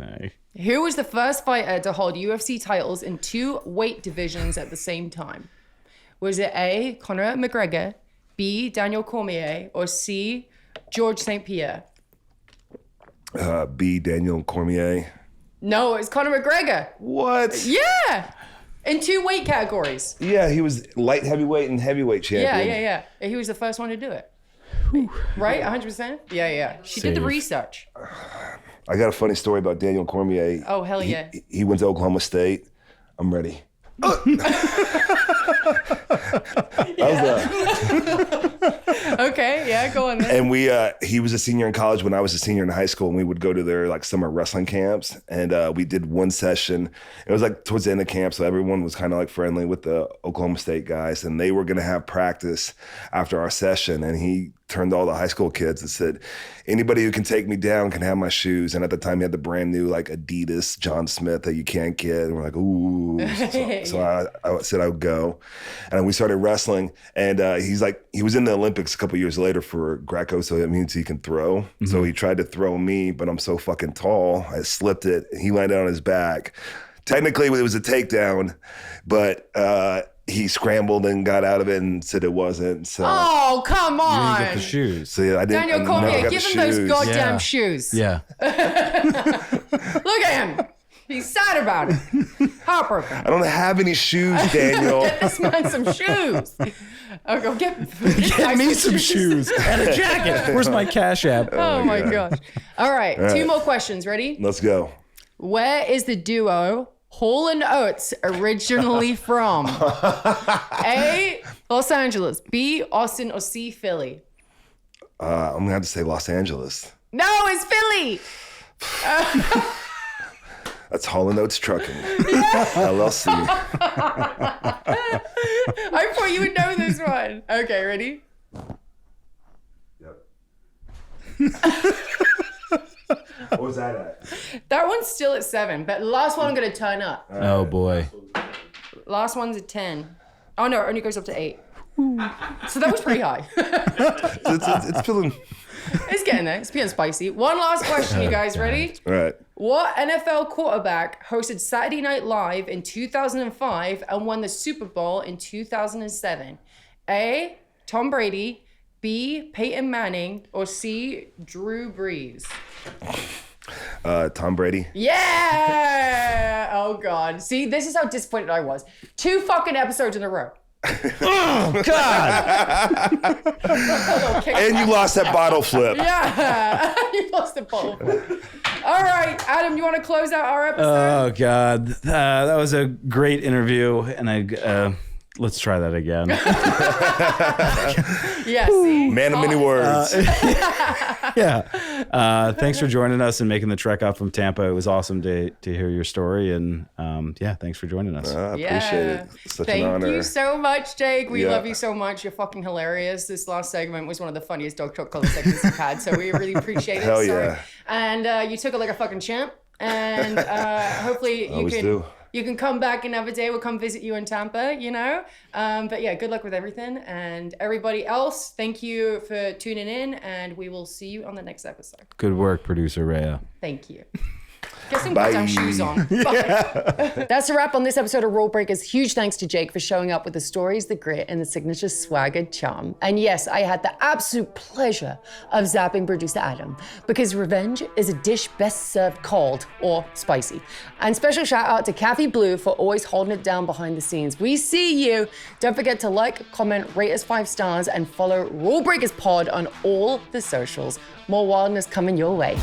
Who was the first fighter to hold UFC titles in 2 weight divisions at the same time? Was it A, Conor McGregor, B, Daniel Cormier, or C, George St. Pierre? B, Daniel Cormier. No, it's Conor McGregor. What? Yeah. In 2 weight categories. Yeah, he was light heavyweight and heavyweight champion. Yeah. He was the first one to do it. Right? 100%? Yeah. She did the research. I got a funny story about Daniel Cormier. Oh, hell yeah. He went to Oklahoma State. I'm ready. Okay, yeah, go on then. And he was a senior in college when I was a senior in high school, and we would go to their like summer wrestling camps, and we did one session. It was like towards the end of camp, so everyone was kind of like friendly with the Oklahoma State guys, and they were going to have practice after our session, and he turned to all the high school kids and said, "Anybody who can take me down can have my shoes." And at the time, he had the brand new like Adidas John Smith that you can't get, and we're like, "Ooh!" So I said I would go, and we started wrestling. And he was in the Olympics a couple years later for Greco, so that means he can throw. Mm-hmm. So he tried to throw me, but I'm so fucking tall, I slipped it, and he landed on his back. Technically, it was a takedown, but he scrambled and got out of it and said it wasn't. So. Oh, come on. You didn't get the shoes. So yeah, I didn't. Daniel Cormier, give him those goddamn shoes. Yeah. Look at him. He's sad about it. Heartbroken. I don't have any shoes, Daniel. Get this man some shoes. I'll go get me some shoes and a jacket. Where's my Cash App? Oh my gosh. All right, 2 more questions. Ready? Let's go. Where is the duo Haulin Oates originally from? A, Los Angeles, B, Austin, or C, Philly? I'm going to have to say Los Angeles. No, it's Philly. That's Haulin Oates Trucking. LLC. I thought you would know this one. Okay, ready? Yep. What was that at? That one's still at 7, but the last one I'm going to turn up. Oh, boy. Last one's at 10. Oh, no, it only goes up to 8. So that was pretty high. It's feeling... It's getting there. It's getting spicy. One last question, you guys. Ready? All right. What NFL quarterback hosted Saturday Night Live in 2005 and won the Super Bowl in 2007? A, Tom Brady, B, Peyton Manning, or C, Drew Brees? Tom Brady. Yeah! Oh, God. See, this is how disappointed I was. 2 fucking episodes in a row. Oh, God. And you lost that bottle flip. Yeah. You lost the bottle flip. All right, Adam, you want to close out our episode? Oh, God. That was a great interview, and I let's try that again. Yeah, see? Man of many words. Yeah. Thanks for joining us and making the trek up from Tampa. It was awesome to hear your story. And thanks for joining us. I appreciate it. Such an honor. Thank you so much, Jake. We Yeah. love you so much. You're fucking hilarious. This last segment was one of the funniest dog talk color segments we've had. So we really appreciate it. Hell Sorry. yeah. And you took it like a fucking champ. And hopefully you can come back another day. We'll come visit you in Tampa, you know? But yeah, good luck with everything. And everybody else, thank you for tuning in. And we will see you on the next episode. Good work, producer Rhea. Thank you. Get some goddamn shoes on. Bye. That's a wrap on this episode of Rulebreakers. Huge thanks to Jake for showing up with the stories, the grit, and the signature swagger charm. And yes, I had the absolute pleasure of zapping producer Adam, because revenge is a dish best served cold or spicy. And special shout out to Kathy Blue for always holding it down behind the scenes. We see you. Don't forget to like, comment, rate us 5 stars, and follow Rulebreakers Pod on all the socials. More wildness coming your way.